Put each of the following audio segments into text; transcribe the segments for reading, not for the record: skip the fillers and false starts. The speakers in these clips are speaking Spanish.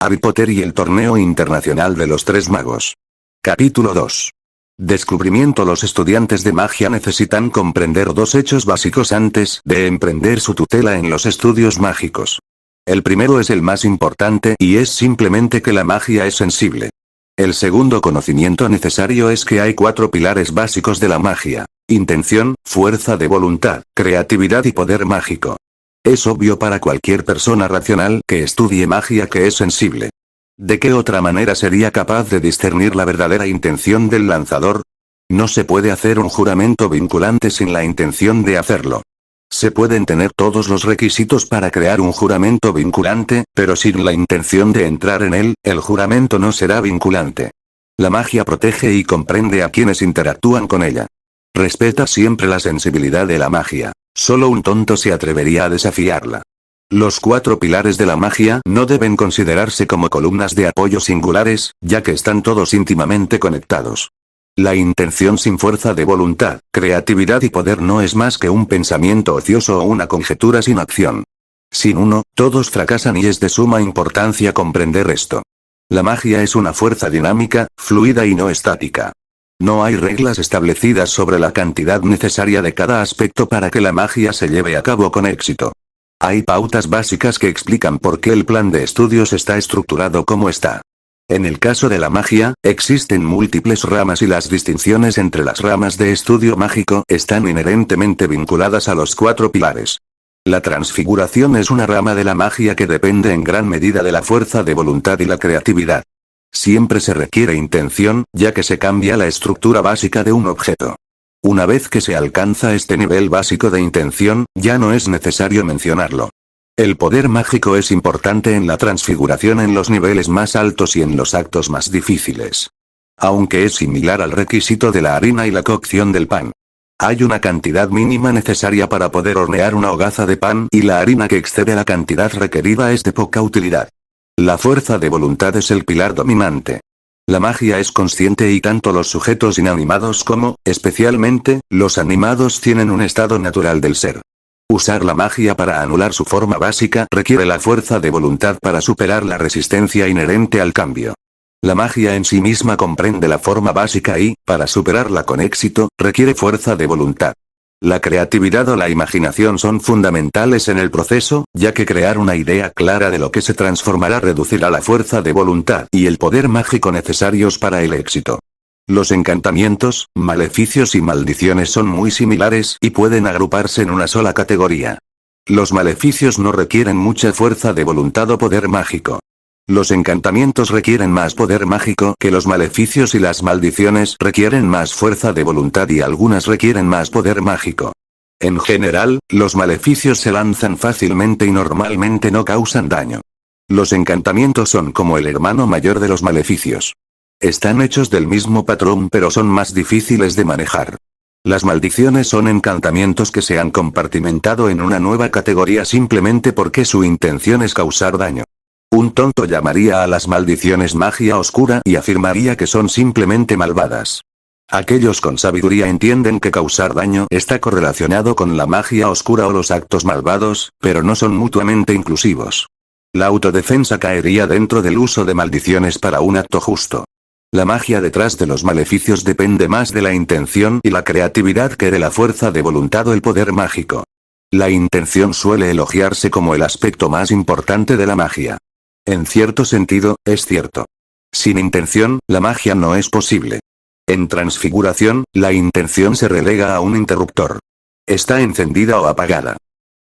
Harry Potter y el Torneo Internacional de los Tres Magos. Capítulo 2. Descubrimiento. Los estudiantes de magia necesitan comprender dos hechos básicos antes de emprender su tutela en los estudios mágicos. El primero es el más importante y es simplemente que la magia es sensible. El segundo conocimiento necesario es que hay 4 pilares básicos de la magia: intención, fuerza de voluntad, creatividad y poder mágico. Es obvio para cualquier persona racional que estudie magia que es sensible. ¿De qué otra manera sería capaz de discernir la verdadera intención del lanzador? No se puede hacer un juramento vinculante sin la intención de hacerlo. Se pueden tener todos los requisitos para crear un juramento vinculante, pero sin la intención de entrar en él, el juramento no será vinculante. La magia protege y comprende a quienes interactúan con ella. Respeta siempre la sensibilidad de la magia. Solo un tonto se atrevería a desafiarla. Los 4 pilares de la magia no deben considerarse como columnas de apoyo singulares, ya que están todos íntimamente conectados. La intención sin fuerza de voluntad, creatividad y poder no es más que un pensamiento ocioso o una conjetura sin acción. Sin uno, todos fracasan y es de suma importancia comprender esto. La magia es una fuerza dinámica, fluida y no estática. No hay reglas establecidas sobre la cantidad necesaria de cada aspecto para que la magia se lleve a cabo con éxito. Hay pautas básicas que explican por qué el plan de estudios está estructurado como está. En el caso de la magia, existen múltiples ramas y las distinciones entre las ramas de estudio mágico están inherentemente vinculadas a los 4 pilares. La transfiguración es una rama de la magia que depende en gran medida de la fuerza de voluntad y la creatividad. Siempre se requiere intención, ya que se cambia la estructura básica de un objeto. Una vez que se alcanza este nivel básico de intención, ya no es necesario mencionarlo. El poder mágico es importante en la transfiguración en los niveles más altos y en los actos más difíciles. Aunque es similar al requisito de la harina y la cocción del pan. Hay una cantidad mínima necesaria para poder hornear una hogaza de pan y la harina que excede la cantidad requerida es de poca utilidad. La fuerza de voluntad es el pilar dominante. La magia es consciente y tanto los sujetos inanimados como, especialmente, los animados tienen un estado natural del ser. Usar la magia para anular su forma básica requiere la fuerza de voluntad para superar la resistencia inherente al cambio. La magia en sí misma comprende la forma básica y, para superarla con éxito, requiere fuerza de voluntad. La creatividad o la imaginación son fundamentales en el proceso, ya que crear una idea clara de lo que se transformará reducirá la fuerza de voluntad y el poder mágico necesarios para el éxito. Los encantamientos, maleficios y maldiciones son muy similares y pueden agruparse en una sola categoría. Los maleficios no requieren mucha fuerza de voluntad o poder mágico. Los encantamientos requieren más poder mágico que los maleficios y las maldiciones requieren más fuerza de voluntad y algunas requieren más poder mágico. En general, los maleficios se lanzan fácilmente y normalmente no causan daño. Los encantamientos son como el hermano mayor de los maleficios. Están hechos del mismo patrón pero son más difíciles de manejar. Las maldiciones son encantamientos que se han compartimentado en una nueva categoría simplemente porque su intención es causar daño. Un tonto llamaría a las maldiciones magia oscura y afirmaría que son simplemente malvadas. Aquellos con sabiduría entienden que causar daño está correlacionado con la magia oscura o los actos malvados, pero no son mutuamente inclusivos. La autodefensa caería dentro del uso de maldiciones para un acto justo. La magia detrás de los maleficios depende más de la intención y la creatividad que de la fuerza de voluntad o el poder mágico. La intención suele elogiarse como el aspecto más importante de la magia. En cierto sentido, es cierto. Sin intención, la magia no es posible. En transfiguración, la intención se relega a un interruptor. Está encendida o apagada.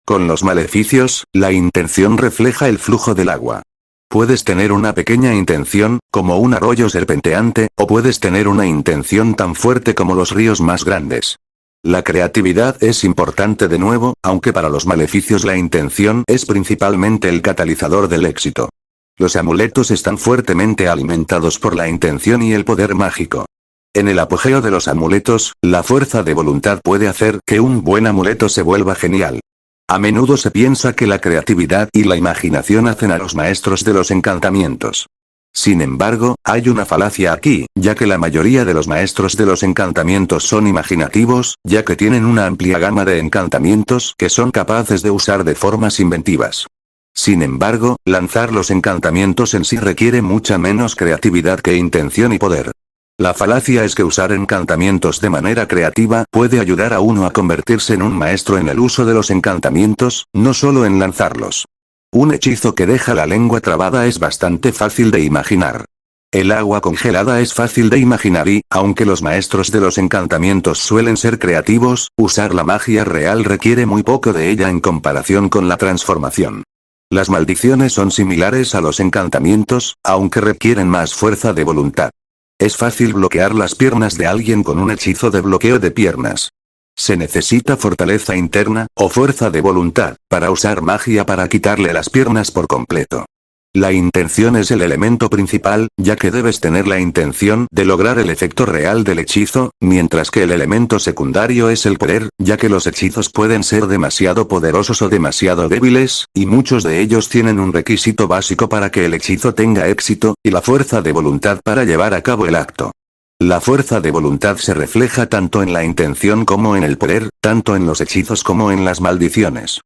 Con los maleficios, la intención refleja el flujo del agua. Puedes tener una pequeña intención, como un arroyo serpenteante, o puedes tener una intención tan fuerte como los ríos más grandes. La creatividad es importante de nuevo, aunque para los maleficios la intención es principalmente el catalizador del éxito. Los amuletos están fuertemente alimentados por la intención y el poder mágico. En el apogeo de los amuletos, la fuerza de voluntad puede hacer que un buen amuleto se vuelva genial. A menudo se piensa que la creatividad y la imaginación hacen a los maestros de los encantamientos. Sin embargo, hay una falacia aquí, ya que la mayoría de los maestros de los encantamientos son imaginativos, ya que tienen una amplia gama de encantamientos que son capaces de usar de formas inventivas. Sin embargo, lanzar los encantamientos en sí requiere mucha menos creatividad que intención y poder. La falacia es que usar encantamientos de manera creativa puede ayudar a uno a convertirse en un maestro en el uso de los encantamientos, no solo en lanzarlos. Un hechizo que deja la lengua trabada es bastante fácil de imaginar. El agua congelada es fácil de imaginar y, aunque los maestros de los encantamientos suelen ser creativos, usar la magia real requiere muy poco de ella en comparación con la transformación. Las maldiciones son similares a los encantamientos, aunque requieren más fuerza de voluntad. Es fácil bloquear las piernas de alguien con un hechizo de bloqueo de piernas. Se necesita fortaleza interna, o fuerza de voluntad, para usar magia para quitarle las piernas por completo. La intención es el elemento principal, ya que debes tener la intención de lograr el efecto real del hechizo, mientras que el elemento secundario es el poder, ya que los hechizos pueden ser demasiado poderosos o demasiado débiles, y muchos de ellos tienen un requisito básico para que el hechizo tenga éxito, y la fuerza de voluntad para llevar a cabo el acto. La fuerza de voluntad se refleja tanto en la intención como en el poder, tanto en los hechizos como en las maldiciones.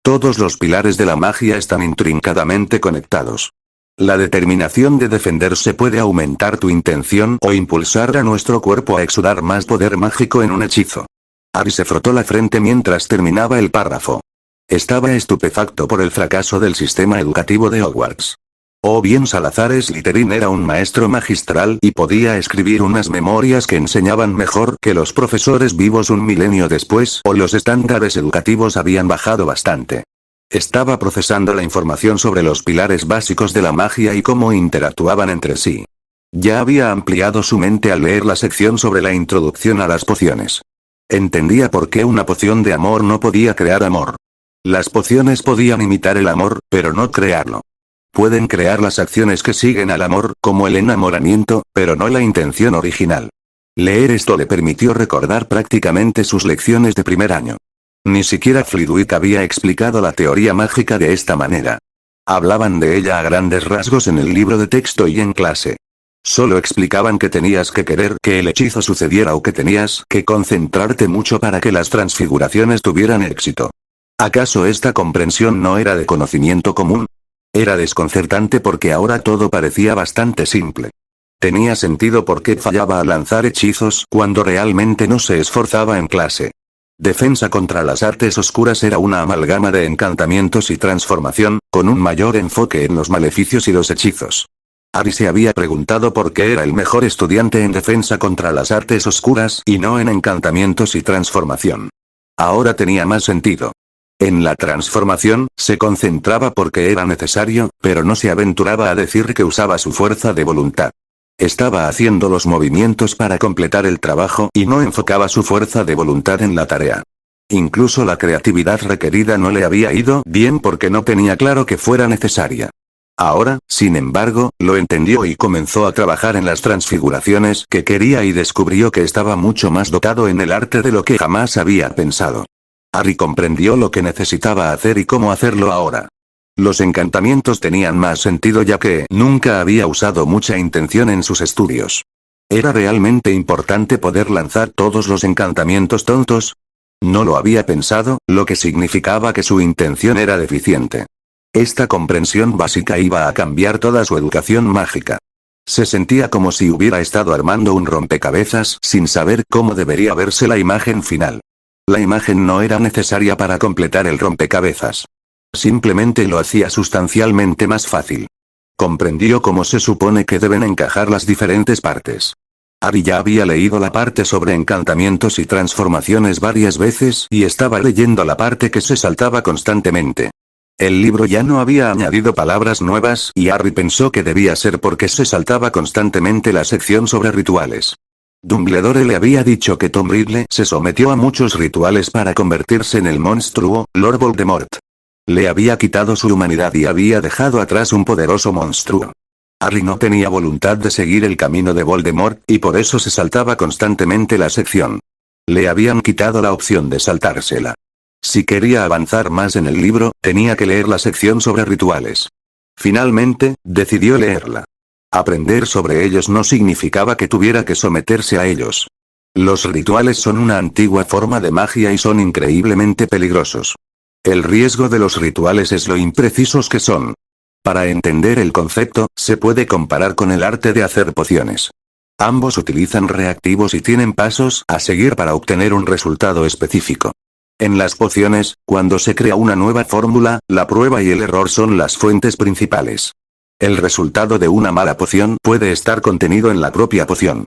Todos los pilares de la magia están intrincadamente conectados. La determinación de defenderse puede aumentar tu intención o impulsar a nuestro cuerpo a exudar más poder mágico en un hechizo. Harry se frotó la frente mientras terminaba el párrafo. Estaba estupefacto por el fracaso del sistema educativo de Hogwarts. O bien Salazar Slytherin era un maestro magistral y podía escribir unas memorias que enseñaban mejor que los profesores vivos un milenio después, o los estándares educativos habían bajado bastante. Estaba procesando la información sobre los pilares básicos de la magia y cómo interactuaban entre sí. Ya había ampliado su mente al leer la sección sobre la introducción a las pociones. Entendía por qué una poción de amor no podía crear amor. Las pociones podían imitar el amor, pero no crearlo. Pueden crear las acciones que siguen al amor, como el enamoramiento, pero no la intención original. Leer esto le permitió recordar prácticamente sus lecciones de primer año. Ni siquiera Flitwick había explicado la teoría mágica de esta manera. Hablaban de ella a grandes rasgos en el libro de texto y en clase. Solo explicaban que tenías que querer que el hechizo sucediera o que tenías que concentrarte mucho para que las transfiguraciones tuvieran éxito. ¿Acaso esta comprensión no era de conocimiento común? Era desconcertante porque ahora todo parecía bastante simple. Tenía sentido por qué fallaba al lanzar hechizos cuando realmente no se esforzaba en clase. Defensa contra las artes oscuras era una amalgama de encantamientos y transformación, con un mayor enfoque en los maleficios y los hechizos. Harry se había preguntado por qué era el mejor estudiante en defensa contra las artes oscuras y no en encantamientos y transformación. Ahora tenía más sentido. En la transformación, se concentraba porque era necesario, pero no se aventuraba a decir que usaba su fuerza de voluntad. Estaba haciendo los movimientos para completar el trabajo y no enfocaba su fuerza de voluntad en la tarea. Incluso la creatividad requerida no le había ido bien porque no tenía claro que fuera necesaria. Ahora, sin embargo, lo entendió y comenzó a trabajar en las transfiguraciones que quería y descubrió que estaba mucho más dotado en el arte de lo que jamás había pensado. Harry comprendió lo que necesitaba hacer y cómo hacerlo ahora. Los encantamientos tenían más sentido ya que nunca había usado mucha intención en sus estudios. ¿Era realmente importante poder lanzar todos los encantamientos tontos? No lo había pensado, lo que significaba que su intención era deficiente. Esta comprensión básica iba a cambiar toda su educación mágica. Se sentía como si hubiera estado armando un rompecabezas sin saber cómo debería verse la imagen final. La imagen no era necesaria para completar el rompecabezas. Simplemente lo hacía sustancialmente más fácil. Comprendió cómo se supone que deben encajar las diferentes partes. Harry ya había leído la parte sobre encantamientos y transformaciones varias veces y estaba leyendo la parte que se saltaba constantemente. El libro ya no había añadido palabras nuevas y Harry pensó que debía ser porque se saltaba constantemente la sección sobre rituales. Dumbledore le había dicho que Tom Riddle se sometió a muchos rituales para convertirse en el monstruo, Lord Voldemort. Le había quitado su humanidad y había dejado atrás un poderoso monstruo. Harry no tenía voluntad de seguir el camino de Voldemort, y por eso se saltaba constantemente la sección. Le habían quitado la opción de saltársela. Si quería avanzar más en el libro, tenía que leer la sección sobre rituales. Finalmente, decidió leerla. Aprender sobre ellos no significaba que tuviera que someterse a ellos. Los rituales son una antigua forma de magia y son increíblemente peligrosos. El riesgo de los rituales es lo imprecisos que son. Para entender el concepto, se puede comparar con el arte de hacer pociones. Ambos utilizan reactivos y tienen pasos a seguir para obtener un resultado específico. En las pociones, cuando se crea una nueva fórmula, la prueba y el error son las fuentes principales. El resultado de una mala poción puede estar contenido en la propia poción.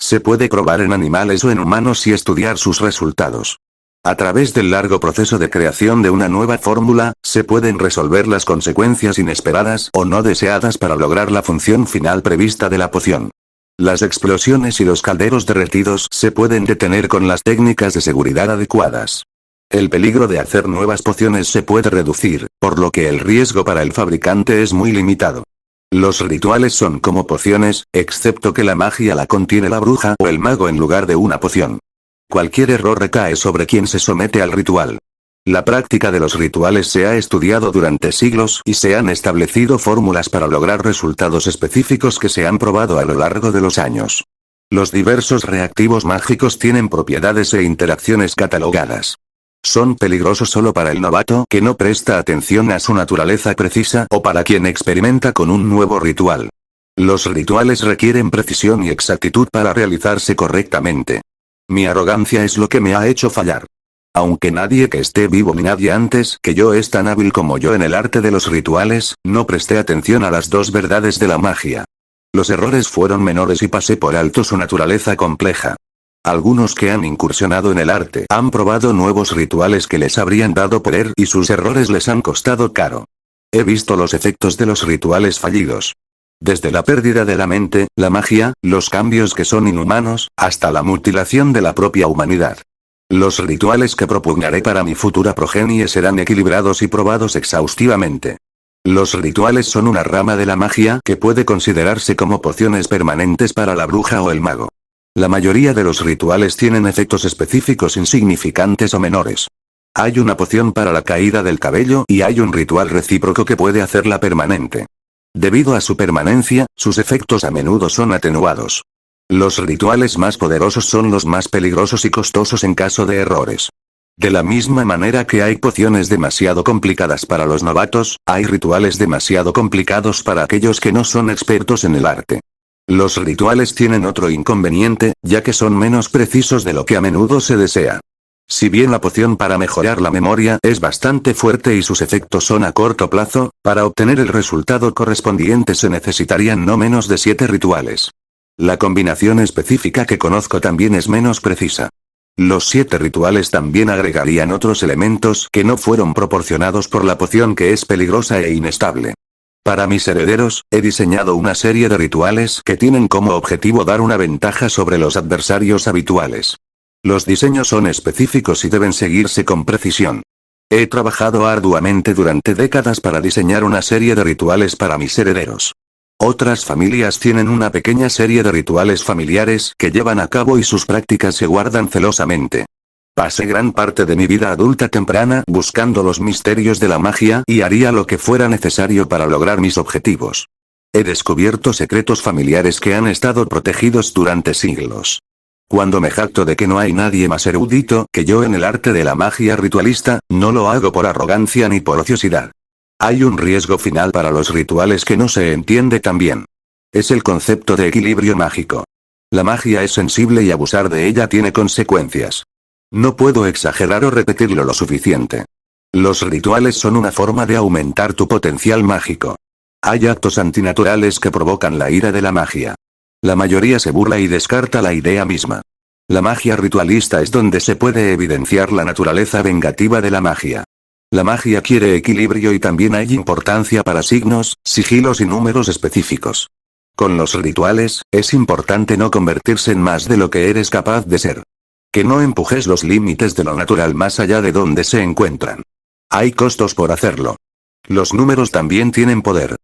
Se puede probar en animales o en humanos y estudiar sus resultados. A través del largo proceso de creación de una nueva fórmula, se pueden resolver las consecuencias inesperadas o no deseadas para lograr la función final prevista de la poción. Las explosiones y los calderos derretidos se pueden detener con las técnicas de seguridad adecuadas. El peligro de hacer nuevas pociones se puede reducir, por lo que el riesgo para el fabricante es muy limitado. Los rituales son como pociones, excepto que la magia la contiene la bruja o el mago en lugar de una poción. Cualquier error recae sobre quien se somete al ritual. La práctica de los rituales se ha estudiado durante siglos y se han establecido fórmulas para lograr resultados específicos que se han probado a lo largo de los años. Los diversos reactivos mágicos tienen propiedades e interacciones catalogadas. Son peligrosos solo para el novato que no presta atención a su naturaleza precisa o para quien experimenta con un nuevo ritual. Los rituales requieren precisión y exactitud para realizarse correctamente. Mi arrogancia es lo que me ha hecho fallar. Aunque nadie que esté vivo ni nadie antes que yo es tan hábil como yo en el arte de los rituales, no presté atención a las dos verdades de la magia. Los errores fueron menores y pasé por alto su naturaleza compleja. Algunos que han incursionado en el arte han probado nuevos rituales que les habrían dado poder y sus errores les han costado caro. He visto los efectos de los rituales fallidos. Desde la pérdida de la mente, la magia, los cambios que son inhumanos, hasta la mutilación de la propia humanidad. Los rituales que propugnaré para mi futura progenie serán equilibrados y probados exhaustivamente. Los rituales son una rama de la magia que puede considerarse como pociones permanentes para la bruja o el mago. La mayoría de los rituales tienen efectos específicos insignificantes o menores. Hay una poción para la caída del cabello y hay un ritual recíproco que puede hacerla permanente. Debido a su permanencia, sus efectos a menudo son atenuados. Los rituales más poderosos son los más peligrosos y costosos en caso de errores. De la misma manera que hay pociones demasiado complicadas para los novatos, hay rituales demasiado complicados para aquellos que no son expertos en el arte. Los rituales tienen otro inconveniente, ya que son menos precisos de lo que a menudo se desea. Si bien la poción para mejorar la memoria es bastante fuerte y sus efectos son a corto plazo, para obtener el resultado correspondiente se necesitarían no menos de 7 rituales. La combinación específica que conozco también es menos precisa. Los 7 rituales también agregarían otros elementos que no fueron proporcionados por la poción que es peligrosa e inestable. Para mis herederos, he diseñado una serie de rituales que tienen como objetivo dar una ventaja sobre los adversarios habituales. Los diseños son específicos y deben seguirse con precisión. He trabajado arduamente durante décadas para diseñar una serie de rituales para mis herederos. Otras familias tienen una pequeña serie de rituales familiares que llevan a cabo y sus prácticas se guardan celosamente. Pasé gran parte de mi vida adulta temprana buscando los misterios de la magia y haría lo que fuera necesario para lograr mis objetivos. He descubierto secretos familiares que han estado protegidos durante siglos. Cuando me jacto de que no hay nadie más erudito que yo en el arte de la magia ritualista, no lo hago por arrogancia ni por ociosidad. Hay un riesgo final para los rituales que no se entiende tan bien. Es el concepto de equilibrio mágico. La magia es sensible y abusar de ella tiene consecuencias. No puedo exagerar o repetirlo lo suficiente. Los rituales son una forma de aumentar tu potencial mágico. Hay actos antinaturales que provocan la ira de la magia. La mayoría se burla y descarta la idea misma. La magia ritualista es donde se puede evidenciar la naturaleza vengativa de la magia. La magia quiere equilibrio y también hay importancia para signos, sigilos y números específicos. Con los rituales, es importante no convertirse en más de lo que eres capaz de ser. Que no empujes los límites de lo natural más allá de donde se encuentran. Hay costos por hacerlo. Los números también tienen poder.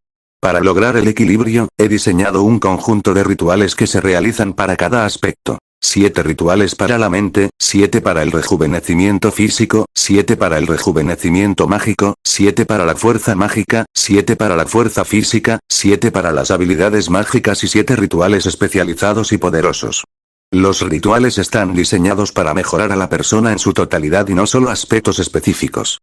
Para lograr el equilibrio, he diseñado un conjunto de rituales que se realizan para cada aspecto. 7 rituales para la mente, 7 para el rejuvenecimiento físico, 7 para el rejuvenecimiento mágico, 7 para la fuerza mágica, 7 para la fuerza física, 7 para las habilidades mágicas y 7 rituales especializados y poderosos. Los rituales están diseñados para mejorar a la persona en su totalidad y no solo aspectos específicos.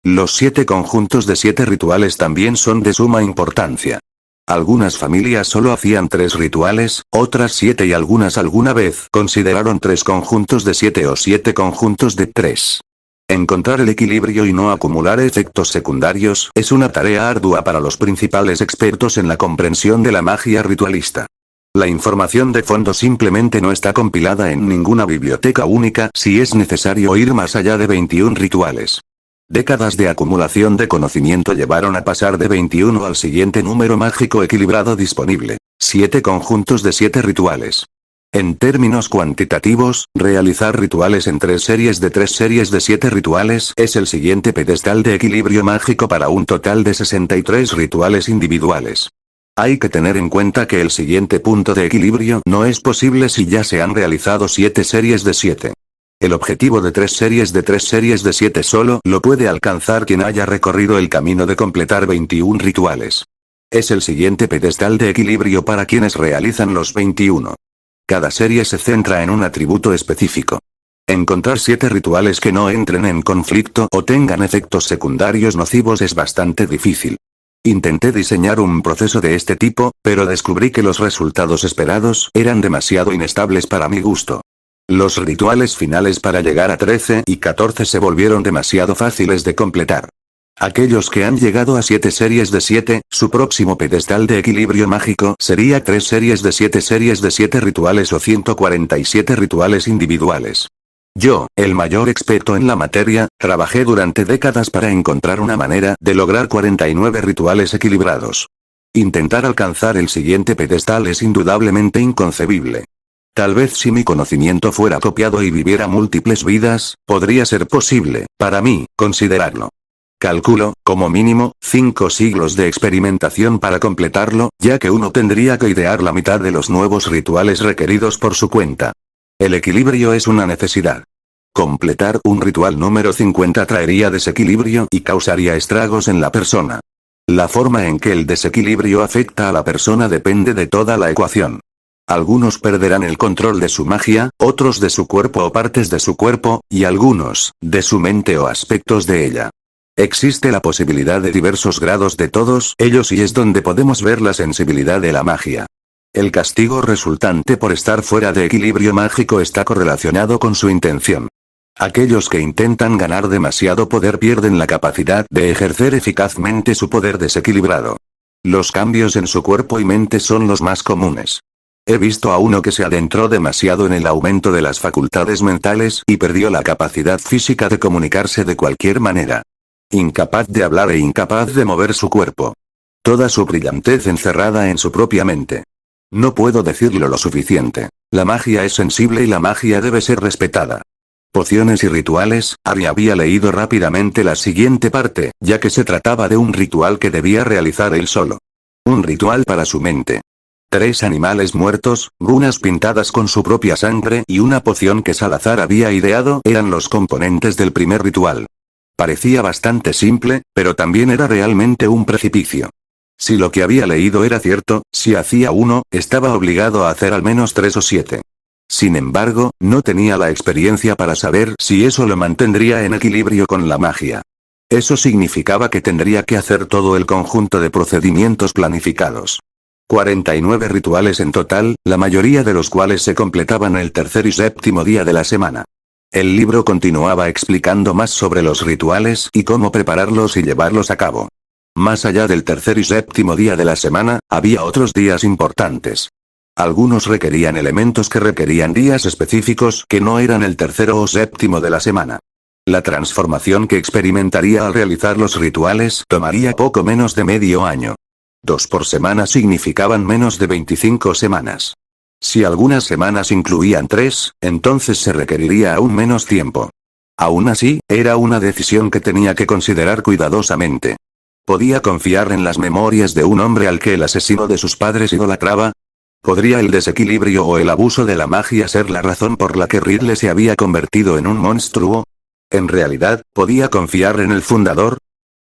Los 7 conjuntos de 7 rituales también son de suma importancia. Algunas familias solo hacían 3 rituales, otras 7 y algunas alguna vez consideraron 3 conjuntos de 7 o 7 conjuntos de 3. Encontrar el equilibrio y no acumular efectos secundarios es una tarea ardua para los principales expertos en la comprensión de la magia ritualista. La información de fondo simplemente no está compilada en ninguna biblioteca única si es necesario ir más allá de 21 rituales. Décadas de acumulación de conocimiento llevaron a pasar de 21 al siguiente número mágico equilibrado disponible: 7 conjuntos de 7 rituales. En términos cuantitativos, realizar rituales en 3 series de 7 rituales es el siguiente pedestal de equilibrio mágico para un total de 63 rituales individuales. Hay que tener en cuenta que el siguiente punto de equilibrio no es posible si ya se han realizado 7 series de 7. El objetivo de 3 series de 7 solo lo puede alcanzar quien haya recorrido el camino de completar 21 rituales. Es el siguiente pedestal de equilibrio para quienes realizan los 21. Cada serie se centra en un atributo específico. Encontrar 7 rituales que no entren en conflicto o tengan efectos secundarios nocivos es bastante difícil. Intenté diseñar un proceso de este tipo, pero descubrí que los resultados esperados eran demasiado inestables para mi gusto. Los rituales finales para llegar a 13 y 14 se volvieron demasiado fáciles de completar. Aquellos que han llegado a 7 series de 7, su próximo pedestal de equilibrio mágico sería 3 series de 7 rituales o 147 rituales individuales. Yo, el mayor experto en la materia, trabajé durante décadas para encontrar una manera de lograr 49 rituales equilibrados. Intentar alcanzar el siguiente pedestal es indudablemente inconcebible. Tal vez si mi conocimiento fuera copiado y viviera múltiples vidas, podría ser posible, para mí, considerarlo. Calculo, como mínimo, 5 siglos de experimentación para completarlo, ya que uno tendría que idear la mitad de los nuevos rituales requeridos por su cuenta. El equilibrio es una necesidad. Completar un ritual número 50 traería desequilibrio y causaría estragos en la persona. La forma en que el desequilibrio afecta a la persona depende de toda la ecuación. Algunos perderán el control de su magia, otros de su cuerpo o partes de su cuerpo, y algunos, de su mente o aspectos de ella. Existe la posibilidad de diversos grados de todos ellos y es donde podemos ver la sensibilidad de la magia. El castigo resultante por estar fuera de equilibrio mágico está correlacionado con su intención. Aquellos que intentan ganar demasiado poder pierden la capacidad de ejercer eficazmente su poder desequilibrado. Los cambios en su cuerpo y mente son los más comunes. He visto a uno que se adentró demasiado en el aumento de las facultades mentales y perdió la capacidad física de comunicarse de cualquier manera. Incapaz de hablar e incapaz de mover su cuerpo. Toda su brillantez encerrada en su propia mente. No puedo decirlo lo suficiente. La magia es sensible y la magia debe ser respetada. Pociones y rituales. Ari había leído rápidamente la siguiente parte, ya que se trataba de un ritual que debía realizar él solo. Un ritual para su mente. 3 animales muertos, runas pintadas con su propia sangre y una poción que Salazar había ideado eran los componentes del primer ritual. Parecía bastante simple, pero también era realmente un precipicio. Si lo que había leído era cierto, si hacía uno, estaba obligado a hacer al menos 3 o 7. Sin embargo, no tenía la experiencia para saber si eso lo mantendría en equilibrio con la magia. Eso significaba que tendría que hacer todo el conjunto de procedimientos planificados. 49 rituales en total, la mayoría de los cuales se completaban el tercer y séptimo día de la semana. El libro continuaba explicando más sobre los rituales y cómo prepararlos y llevarlos a cabo. Más allá del tercer y séptimo día de la semana, había otros días importantes. Algunos requerían elementos que requerían días específicos que no eran el tercero o séptimo de la semana. La transformación que experimentaría al realizar los rituales tomaría poco menos de medio año. 2 por semana significaban menos de 25 semanas. Si algunas semanas incluían 3, entonces se requeriría aún menos tiempo. Aún así, era una decisión que tenía que considerar cuidadosamente. ¿Podía confiar en las memorias de un hombre al que el asesino de sus padres idolatraba? ¿Podría el desequilibrio o el abuso de la magia ser la razón por la que Ridley se había convertido en un monstruo? En realidad, ¿podía confiar en el fundador?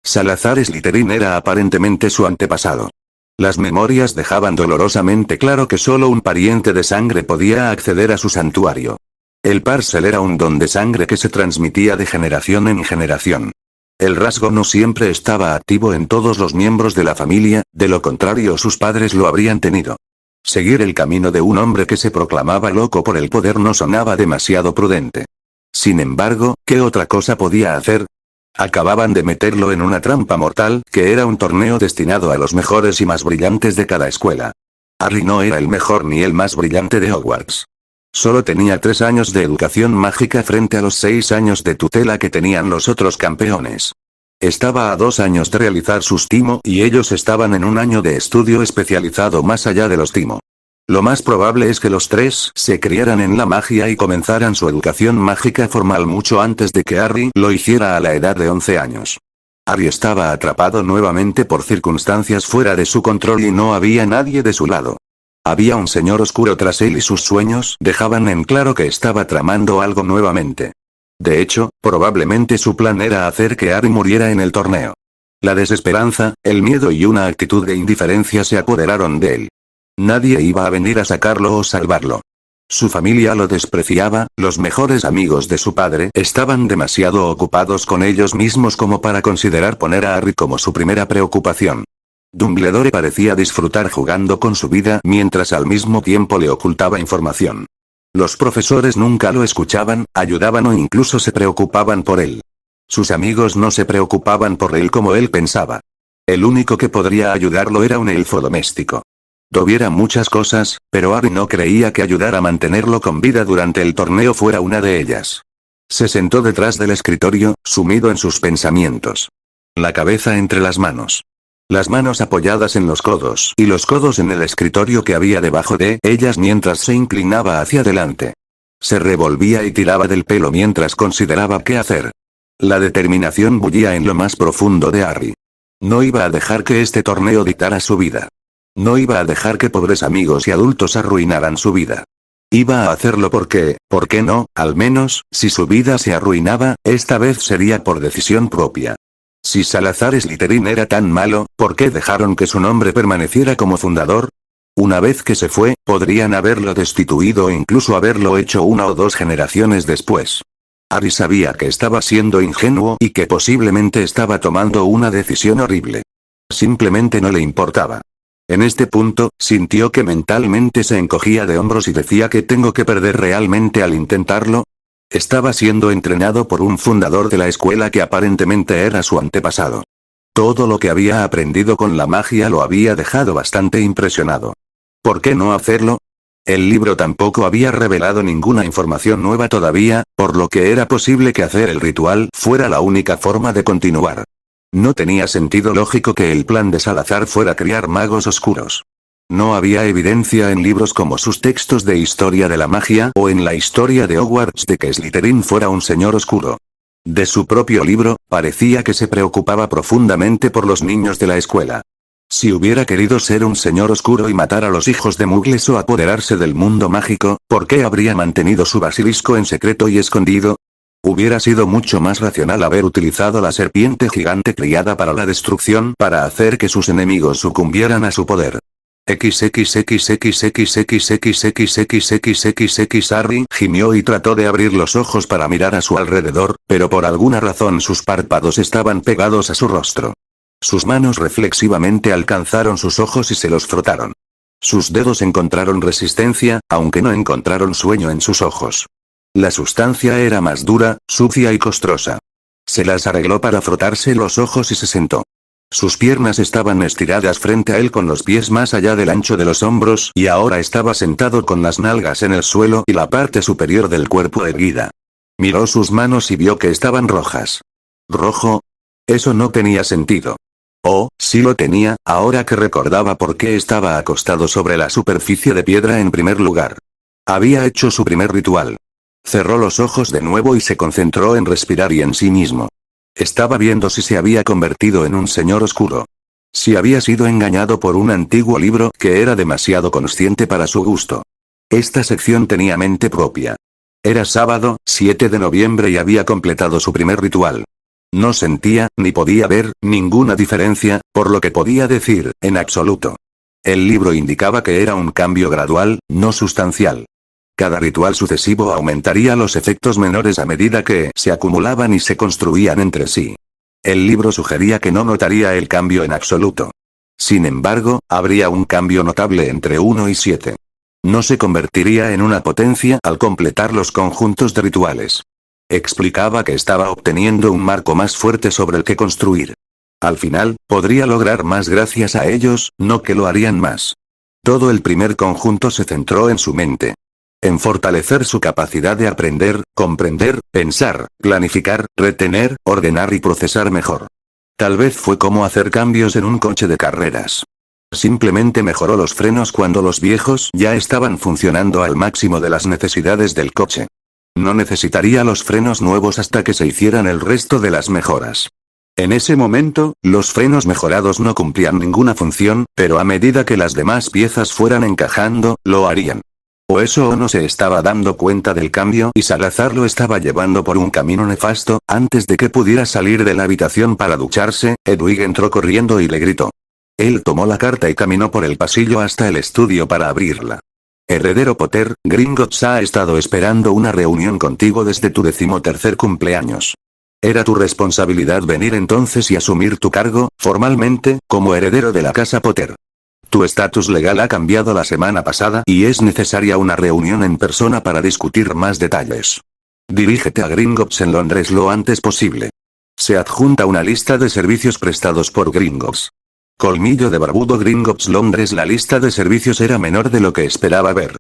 Salazar Slytherin era aparentemente su antepasado. Las memorias dejaban dolorosamente claro que solo un pariente de sangre podía acceder a su santuario. El parcel era un don de sangre que se transmitía de generación en generación. El rasgo no siempre estaba activo en todos los miembros de la familia, de lo contrario sus padres lo habrían tenido. Seguir el camino de un hombre que se proclamaba loco por el poder no sonaba demasiado prudente. Sin embargo, ¿qué otra cosa podía hacer? Acababan de meterlo en una trampa mortal, que era un torneo destinado a los mejores y más brillantes de cada escuela. Harry no era el mejor ni el más brillante de Hogwarts. Solo tenía 3 años de educación mágica frente a los 6 años de tutela que tenían los otros campeones. Estaba a 2 años de realizar sus timo y ellos estaban en un año de estudio especializado más allá de los timo. Lo más probable es que los 3 se criaran en la magia y comenzaran su educación mágica formal mucho antes de que Harry lo hiciera a la edad de 11 años. Harry estaba atrapado nuevamente por circunstancias fuera de su control y no había nadie de su lado. Había un señor oscuro tras él y sus sueños dejaban en claro que estaba tramando algo nuevamente. De hecho, probablemente su plan era hacer que Harry muriera en el torneo. La desesperanza, el miedo y una actitud de indiferencia se apoderaron de él. Nadie iba a venir a sacarlo o salvarlo. Su familia lo despreciaba, los mejores amigos de su padre estaban demasiado ocupados con ellos mismos como para considerar poner a Harry como su primera preocupación. Dumbledore parecía disfrutar jugando con su vida mientras al mismo tiempo le ocultaba información. Los profesores nunca lo escuchaban, ayudaban o incluso se preocupaban por él. Sus amigos no se preocupaban por él como él pensaba. El único que podría ayudarlo era un elfo doméstico. Tuviera muchas cosas, pero Harry no creía que ayudar a mantenerlo con vida durante el torneo fuera una de ellas. Se sentó detrás del escritorio, sumido en sus pensamientos. La cabeza entre las manos. Las manos apoyadas en los codos y los codos en el escritorio que había debajo de ellas mientras se inclinaba hacia adelante. Se revolvía y tiraba del pelo mientras consideraba qué hacer. La determinación bullía en lo más profundo de Harry. No iba a dejar que este torneo dictara su vida. No iba a dejar que pobres amigos y adultos arruinaran su vida. Iba a hacerlo porque, ¿por qué no? Al menos, si su vida se arruinaba, esta vez sería por decisión propia. Si Salazar Slytherin era tan malo, ¿por qué dejaron que su nombre permaneciera como fundador? Una vez que se fue, podrían haberlo destituido o incluso haberlo hecho 1 o 2 generaciones después. Harry sabía que estaba siendo ingenuo y que posiblemente estaba tomando una decisión horrible. Simplemente no le importaba. En este punto, sintió que mentalmente se encogía de hombros y decía que tengo que perder realmente al intentarlo. Estaba siendo entrenado por un fundador de la escuela que aparentemente era su antepasado. Todo lo que había aprendido con la magia lo había dejado bastante impresionado. ¿Por qué no hacerlo? El libro tampoco había revelado ninguna información nueva todavía, por lo que era posible que hacer el ritual fuera la única forma de continuar. No tenía sentido lógico que el plan de Salazar fuera criar magos oscuros. No había evidencia en libros como sus textos de historia de la magia o en la historia de Hogwarts de que Slytherin fuera un señor oscuro. De su propio libro, parecía que se preocupaba profundamente por los niños de la escuela. Si hubiera querido ser un señor oscuro y matar a los hijos de Muggles o apoderarse del mundo mágico, ¿por qué habría mantenido su basilisco en secreto y escondido? Hubiera sido mucho más racional haber utilizado la serpiente gigante criada para la destrucción para hacer que sus enemigos sucumbieran a su poder. Harry gimió y trató de abrir los ojos para mirar a su alrededor, pero por alguna razón sus párpados estaban pegados a su rostro. Sus manos reflexivamente alcanzaron sus ojos y se los frotaron. Sus dedos encontraron resistencia, aunque no encontraron sueño en sus ojos. La sustancia era más dura, sucia y costrosa. Se las arregló para frotarse los ojos y se sentó. Sus piernas estaban estiradas frente a él con los pies más allá del ancho de los hombros y ahora estaba sentado con las nalgas en el suelo y la parte superior del cuerpo erguida. Miró sus manos y vio que estaban rojas. ¿Rojo? Eso no tenía sentido. Oh, sí lo tenía, ahora que recordaba por qué estaba acostado sobre la superficie de piedra en primer lugar. Había hecho su primer ritual. Cerró los ojos de nuevo y se concentró en respirar y en sí mismo. Estaba viendo si se había convertido en un señor oscuro. Si había sido engañado por un antiguo libro que era demasiado consciente para su gusto. Esta sección tenía mente propia. Era sábado, 7 de noviembre y había completado su primer ritual. No sentía, ni podía ver, ninguna diferencia, por lo que podía decir, en absoluto. El libro indicaba que era un cambio gradual, no sustancial. Cada ritual sucesivo aumentaría los efectos menores a medida que se acumulaban y se construían entre sí. El libro sugería que no notaría el cambio en absoluto. Sin embargo, habría un cambio notable entre 1 y 7. No se convertiría en una potencia al completar los conjuntos de rituales. Explicaba que estaba obteniendo un marco más fuerte sobre el que construir. Al final, podría lograr más gracias a ellos, no que lo harían más. Todo el primer conjunto se centró en su mente. En fortalecer su capacidad de aprender, comprender, pensar, planificar, retener, ordenar y procesar mejor. Tal vez fue como hacer cambios en un coche de carreras. Simplemente mejoró los frenos cuando los viejos ya estaban funcionando al máximo de las necesidades del coche. No necesitaría los frenos nuevos hasta que se hicieran el resto de las mejoras. En ese momento, los frenos mejorados no cumplían ninguna función, pero a medida que las demás piezas fueran encajando, lo harían. O eso o no se estaba dando cuenta del cambio y Salazar lo estaba llevando por un camino nefasto. Antes de que pudiera salir de la habitación para ducharse, Hedwig entró corriendo y le gritó. Él tomó la carta y caminó por el pasillo hasta el estudio para abrirla. Heredero Potter, Gringotts ha estado esperando una reunión contigo desde tu 13º cumpleaños. Era tu responsabilidad venir entonces y asumir tu cargo, formalmente, como heredero de la casa Potter. Tu estatus legal ha cambiado la semana pasada y es necesaria una reunión en persona para discutir más detalles. Dirígete a Gringotts en Londres lo antes posible. Se adjunta una lista de servicios prestados por Gringotts. Colmillo de barbudo. Gringotts Londres. La lista de servicios era menor de lo que esperaba ver.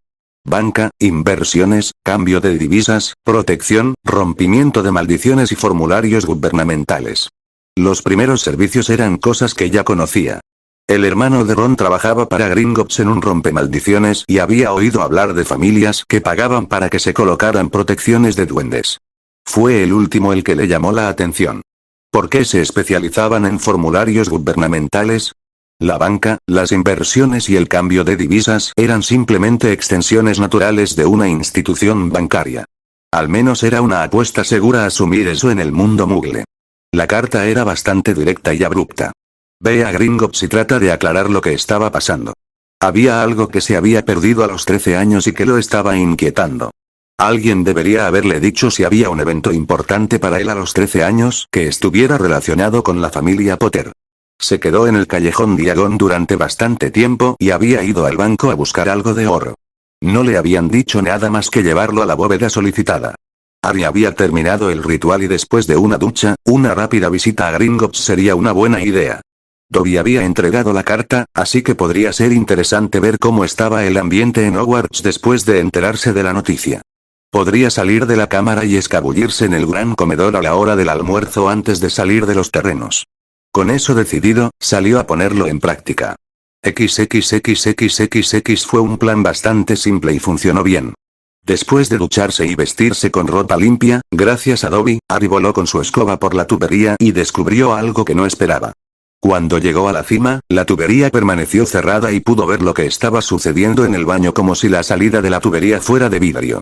Banca, inversiones, cambio de divisas, protección, rompimiento de maldiciones y formularios gubernamentales. Los primeros servicios eran cosas que ya conocía. El hermano de Ron trabajaba para Gringotts en un rompemaldiciones y había oído hablar de familias que pagaban para que se colocaran protecciones de duendes. Fue el último el que le llamó la atención. ¿Por qué se especializaban en formularios gubernamentales? La banca, las inversiones y el cambio de divisas eran simplemente extensiones naturales de una institución bancaria. Al menos era una apuesta segura asumir eso en el mundo mugle. La carta era bastante directa y abrupta. Ve a Gringotts y trata de aclarar lo que estaba pasando. Había algo que se había perdido a los 13 años y que lo estaba inquietando. Alguien debería haberle dicho si había un evento importante para él a los 13 años que estuviera relacionado con la familia Potter. Se quedó en el callejón Diagon durante bastante tiempo y había ido al banco a buscar algo de oro. No le habían dicho nada más que llevarlo a la bóveda solicitada. Harry había terminado el ritual y después de una ducha, una rápida visita a Gringotts sería una buena idea. Dobby había entregado la carta, así que podría ser interesante ver cómo estaba el ambiente en Hogwarts después de enterarse de la noticia. Podría salir de la cámara y escabullirse en el gran comedor a la hora del almuerzo antes de salir de los terrenos. Con eso decidido, salió a ponerlo en práctica. XXXXXX fue un plan bastante simple y funcionó bien. Después de ducharse y vestirse con ropa limpia, gracias a Dobby, Harry voló con su escoba por la tubería y descubrió algo que no esperaba. Cuando llegó a la cima, la tubería permaneció cerrada y pudo ver lo que estaba sucediendo en el baño como si la salida de la tubería fuera de vidrio.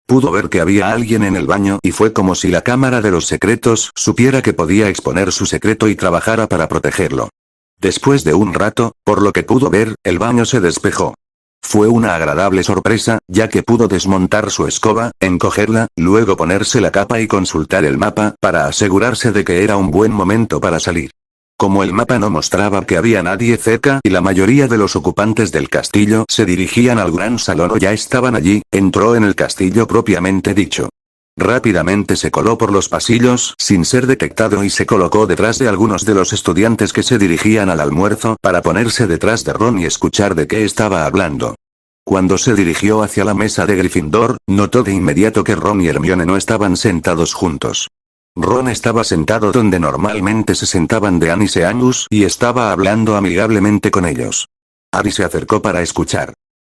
Pudo ver que había alguien en el baño y fue como si la cámara de los secretos supiera que podía exponer su secreto y trabajara para protegerlo. Después de un rato, por lo que pudo ver, el baño se despejó. Fue una agradable sorpresa, ya que pudo desmontar su escoba, encogerla, luego ponerse la capa y consultar el mapa para asegurarse de que era un buen momento para salir. Como el mapa no mostraba que había nadie cerca y la mayoría de los ocupantes del castillo se dirigían al gran salón o ya estaban allí, entró en el castillo propiamente dicho. Rápidamente se coló por los pasillos sin ser detectado y se colocó detrás de algunos de los estudiantes que se dirigían al almuerzo para ponerse detrás de Ron y escuchar de qué estaba hablando. Cuando se dirigió hacia la mesa de Gryffindor, notó de inmediato que Ron y Hermione no estaban sentados juntos. Ron estaba sentado donde normalmente se sentaban Dean y Seamus y estaba hablando amigablemente con ellos. Harry se acercó para escuchar.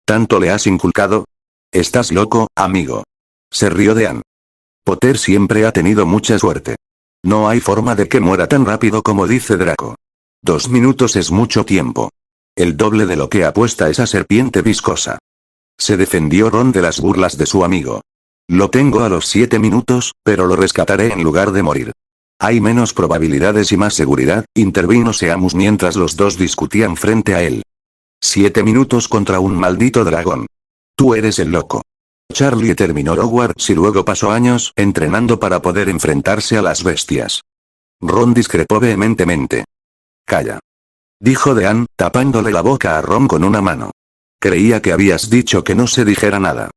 ¿Tanto le has inculcado? Estás loco, amigo. Se rió Dean. Potter siempre ha tenido mucha suerte. No hay forma de que muera tan rápido como dice Draco. 2 minutos es mucho tiempo. El doble de lo que apuesta esa serpiente viscosa. Se defendió Ron de las burlas de su amigo. Lo tengo a los 7 minutos, pero lo rescataré en lugar de morir. Hay menos probabilidades y más seguridad, intervino Seamus mientras los dos discutían frente a él. 7 minutos contra un maldito dragón. Tú eres el loco. Charlie terminó Hogwarts y luego pasó años entrenando para poder enfrentarse a las bestias. Ron discrepó vehementemente. Calla. Dijo Dean, tapándole la boca a Ron con una mano. Creía que habías dicho que no se dijera nada.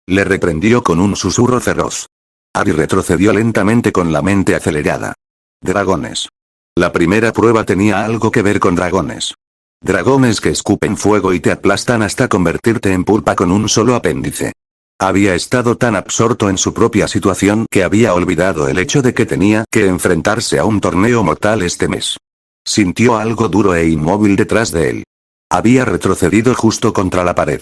Le reprendió con un susurro feroz. Harry retrocedió lentamente con la mente acelerada. Dragones. La primera prueba tenía algo que ver con dragones. Dragones que escupen fuego y te aplastan hasta convertirte en pulpa con un solo apéndice. Había estado tan absorto en su propia situación que había olvidado el hecho de que tenía que enfrentarse a un torneo mortal este mes. Sintió algo duro e inmóvil detrás de él. Había retrocedido justo contra la pared.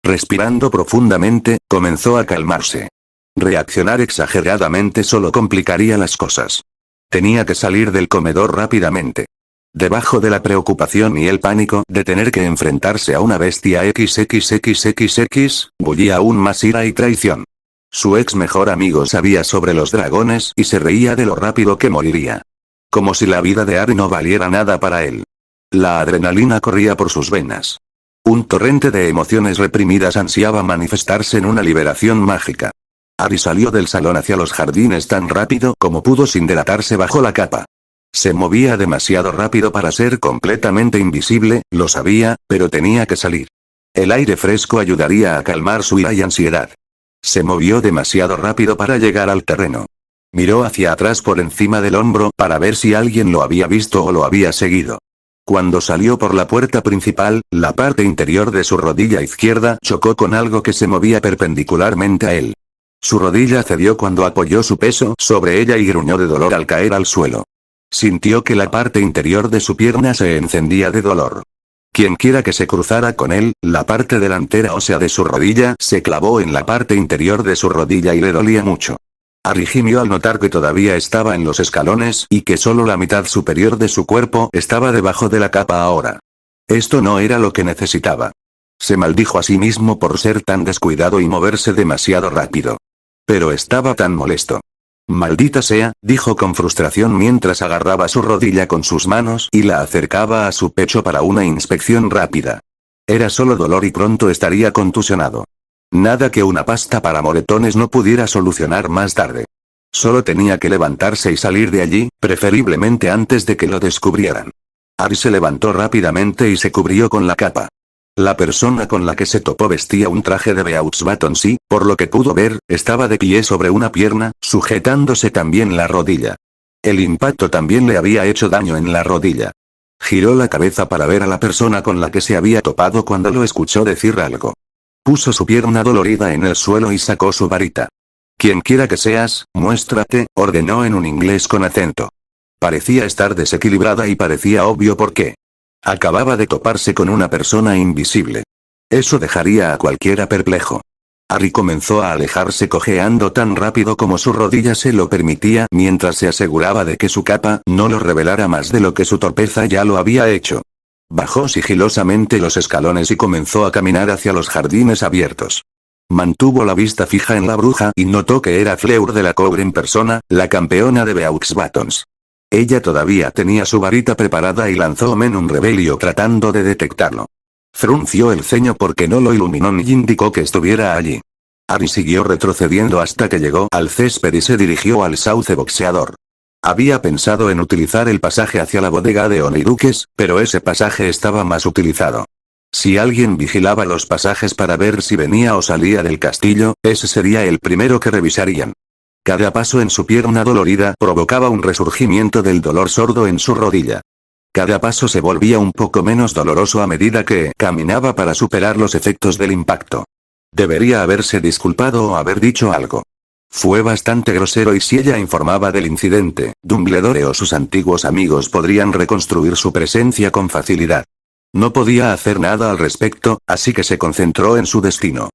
Respirando profundamente, comenzó a calmarse. Reaccionar exageradamente solo complicaría las cosas. Tenía que salir del comedor rápidamente. Debajo de la preocupación y el pánico de tener que enfrentarse a una bestia XXXXX, bullía aún más ira y traición. Su ex mejor amigo sabía sobre los dragones y se reía de lo rápido que moriría. Como si la vida de Harry no valiera nada para él. La adrenalina corría por sus venas. Un torrente de emociones reprimidas ansiaba manifestarse en una liberación mágica. Harry salió del salón hacia los jardines tan rápido como pudo sin delatarse bajo la capa. Se movía demasiado rápido para ser completamente invisible, lo sabía, pero tenía que salir. El aire fresco ayudaría a calmar su ira y ansiedad. Se movió demasiado rápido para llegar al terreno. Miró hacia atrás por encima del hombro para ver si alguien lo había visto o lo había seguido. Cuando salió por la puerta principal, la parte interior de su rodilla izquierda chocó con algo que se movía perpendicularmente a él. Su rodilla cedió cuando apoyó su peso sobre ella y gruñó de dolor al caer al suelo. Sintió que la parte interior de su pierna se encendía de dolor. Quienquiera que se cruzara con él, la parte delantera ósea de su rodilla se clavó en la parte interior de su rodilla y le dolía mucho. Harry gimió al notar que todavía estaba en los escalones y que solo la mitad superior de su cuerpo estaba debajo de la capa ahora. Esto no era lo que necesitaba. Se maldijo a sí mismo por ser tan descuidado y moverse demasiado rápido. Pero estaba tan molesto. Maldita sea, dijo con frustración mientras agarraba su rodilla con sus manos y la acercaba a su pecho para una inspección rápida. Era solo dolor y pronto estaría contusionado. Nada que una pasta para moretones no pudiera solucionar más tarde. Solo tenía que levantarse y salir de allí, preferiblemente antes de que lo descubrieran. Harry se levantó rápidamente y se cubrió con la capa. La persona con la que se topó vestía un traje de Beauxbatons y, por lo que pudo ver, estaba de pie sobre una pierna, sujetándose también la rodilla. El impacto también le había hecho daño en la rodilla. Giró la cabeza para ver a la persona con la que se había topado cuando lo escuchó decir algo. Puso su pierna dolorida en el suelo y sacó su varita. Quienquiera que seas, muéstrate, ordenó en un inglés con acento. Parecía estar desequilibrada y parecía obvio por qué. Acababa de toparse con una persona invisible. Eso dejaría a cualquiera perplejo. Harry comenzó a alejarse cojeando tan rápido como su rodilla se lo permitía mientras se aseguraba de que su capa no lo revelara más de lo que su torpeza ya lo había hecho. Bajó sigilosamente los escalones y comenzó a caminar hacia los jardines abiertos. Mantuvo la vista fija en la bruja y notó que era Fleur Delacour en persona, la campeona de Beauxbatons. Ella todavía tenía su varita preparada y lanzó un rebelio tratando de detectarlo. Frunció el ceño porque no lo iluminó ni indicó que estuviera allí. Harry siguió retrocediendo hasta que llegó al césped y se dirigió al sauce boxeador. Había pensado en utilizar el pasaje hacia la bodega de Oniruques, pero ese pasaje estaba más utilizado. Si alguien vigilaba los pasajes para ver si venía o salía del castillo, ese sería el primero que revisarían. Cada paso en su pierna dolorida provocaba un resurgimiento del dolor sordo en su rodilla. Cada paso se volvía un poco menos doloroso a medida que caminaba para superar los efectos del impacto. Debería haberse disculpado o haber dicho algo. Fue bastante grosero y si ella informaba del incidente, Dumbledore o sus antiguos amigos podrían reconstruir su presencia con facilidad. No podía hacer nada al respecto, así que se concentró en su destino.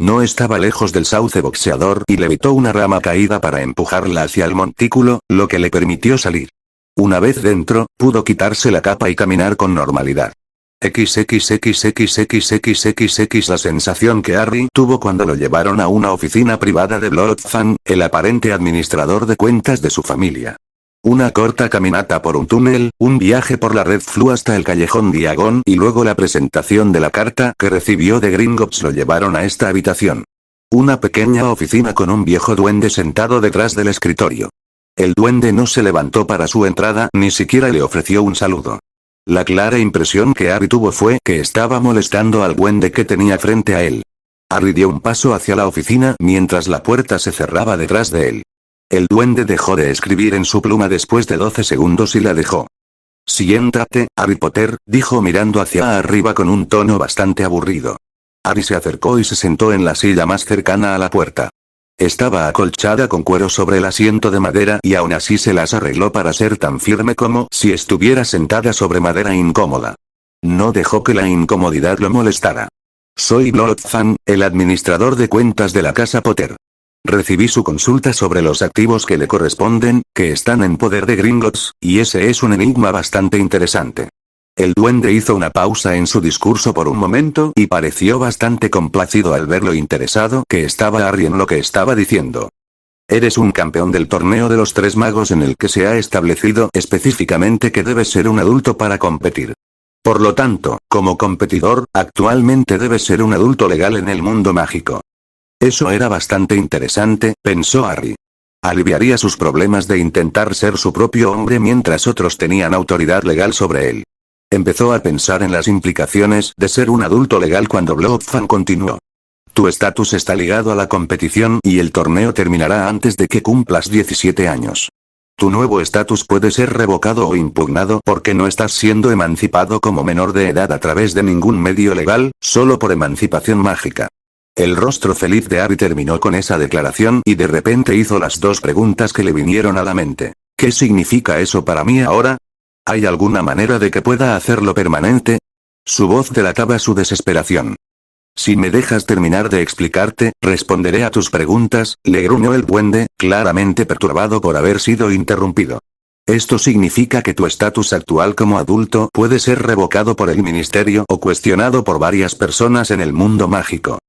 No estaba lejos del sauce boxeador y levitó una rama caída para empujarla hacia el montículo, lo que le permitió salir. Una vez dentro, pudo quitarse la capa y caminar con normalidad. XXXXXXXX la sensación que Harry tuvo cuando lo llevaron a una oficina privada de Bloodfang, el aparente administrador de cuentas de su familia. Una corta caminata por un túnel, un viaje por la Red Flue hasta el callejón Diagon y luego la presentación de la carta que recibió de Gringotts lo llevaron a esta habitación. Una pequeña oficina con un viejo duende sentado detrás del escritorio. El duende no se levantó para su entrada, ni siquiera le ofreció un saludo. La clara impresión que Harry tuvo fue que estaba molestando al duende que tenía frente a él. Harry dio un paso hacia la oficina mientras la puerta se cerraba detrás de él. El duende dejó de escribir en su pluma después de 12 segundos y la dejó. Siéntate, Harry Potter, dijo mirando hacia arriba con un tono bastante aburrido. Harry se acercó y se sentó en la silla más cercana a la puerta. Estaba acolchada con cuero sobre el asiento de madera y aún así se las arregló para ser tan firme como si estuviera sentada sobre madera incómoda. No dejó que la incomodidad lo molestara. Soy Bloodfan, el administrador de cuentas de la casa Potter. Recibí su consulta sobre los activos que le corresponden, que están en poder de Gringotts, y ese es un enigma bastante interesante. El duende hizo una pausa en su discurso por un momento y pareció bastante complacido al ver lo interesado que estaba Harry en lo que estaba diciendo. Eres un campeón del torneo de los tres magos en el que se ha establecido específicamente que debes ser un adulto para competir. Por lo tanto, como competidor, actualmente debes ser un adulto legal en el mundo mágico. Eso era bastante interesante, pensó Harry. Aliviaría sus problemas de intentar ser su propio hombre mientras otros tenían autoridad legal sobre él. Empezó a pensar en las implicaciones de ser un adulto legal cuando Bloodfan continuó. Tu estatus está ligado a la competición y el torneo terminará antes de que cumplas 17 años. Tu nuevo estatus puede ser revocado o impugnado porque no estás siendo emancipado como menor de edad a través de ningún medio legal, solo por emancipación mágica. El rostro feliz de Harry terminó con esa declaración y de repente hizo las dos preguntas que le vinieron a la mente. ¿Qué significa eso para mí ahora? ¿Hay alguna manera de que pueda hacerlo permanente? Su voz delataba su desesperación. Si me dejas terminar de explicarte, responderé a tus preguntas, le gruñó el duende, claramente perturbado por haber sido interrumpido. Esto significa que tu estatus actual como adulto puede ser revocado por el ministerio o cuestionado por varias personas en el mundo mágico.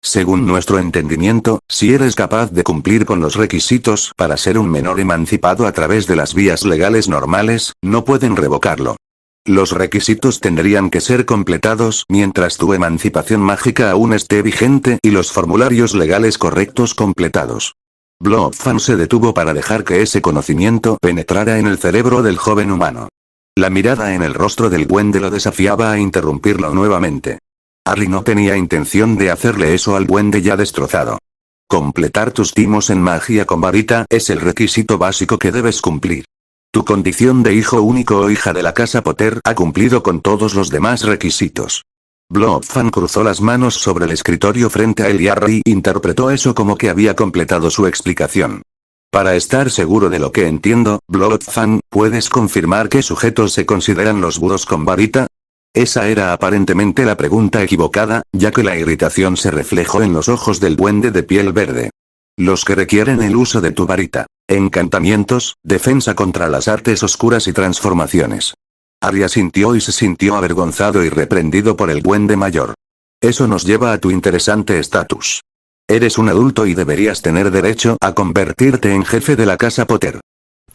Según nuestro entendimiento, si eres capaz de cumplir con los requisitos para ser un menor emancipado a través de las vías legales normales, no pueden revocarlo. Los requisitos tendrían que ser completados mientras tu emancipación mágica aún esté vigente y los formularios legales correctos completados. Bloodfan se detuvo para dejar que ese conocimiento penetrara en el cerebro del joven humano. La mirada en el rostro del duende lo desafiaba a interrumpirlo nuevamente. Harry no tenía intención de hacerle eso al duende ya destrozado. Completar tus timos en magia con varita es el requisito básico que debes cumplir. Tu condición de hijo único o hija de la casa Potter ha cumplido con todos los demás requisitos. Bloodfan cruzó las manos sobre el escritorio frente a él y Harry interpretó eso como que había completado su explicación. Para estar seguro de lo que entiendo, Bloodfan, ¿puedes confirmar qué sujetos se consideran los burros con varita? Esa era aparentemente la pregunta equivocada, ya que la irritación se reflejó en los ojos del duende de piel verde. Los que requieren el uso de tu varita. Encantamientos, defensa contra las artes oscuras y transformaciones. Harry asintió y se sintió avergonzado y reprendido por el duende mayor. Eso nos lleva a tu interesante estatus. Eres un adulto y deberías tener derecho a convertirte en jefe de la casa Potter.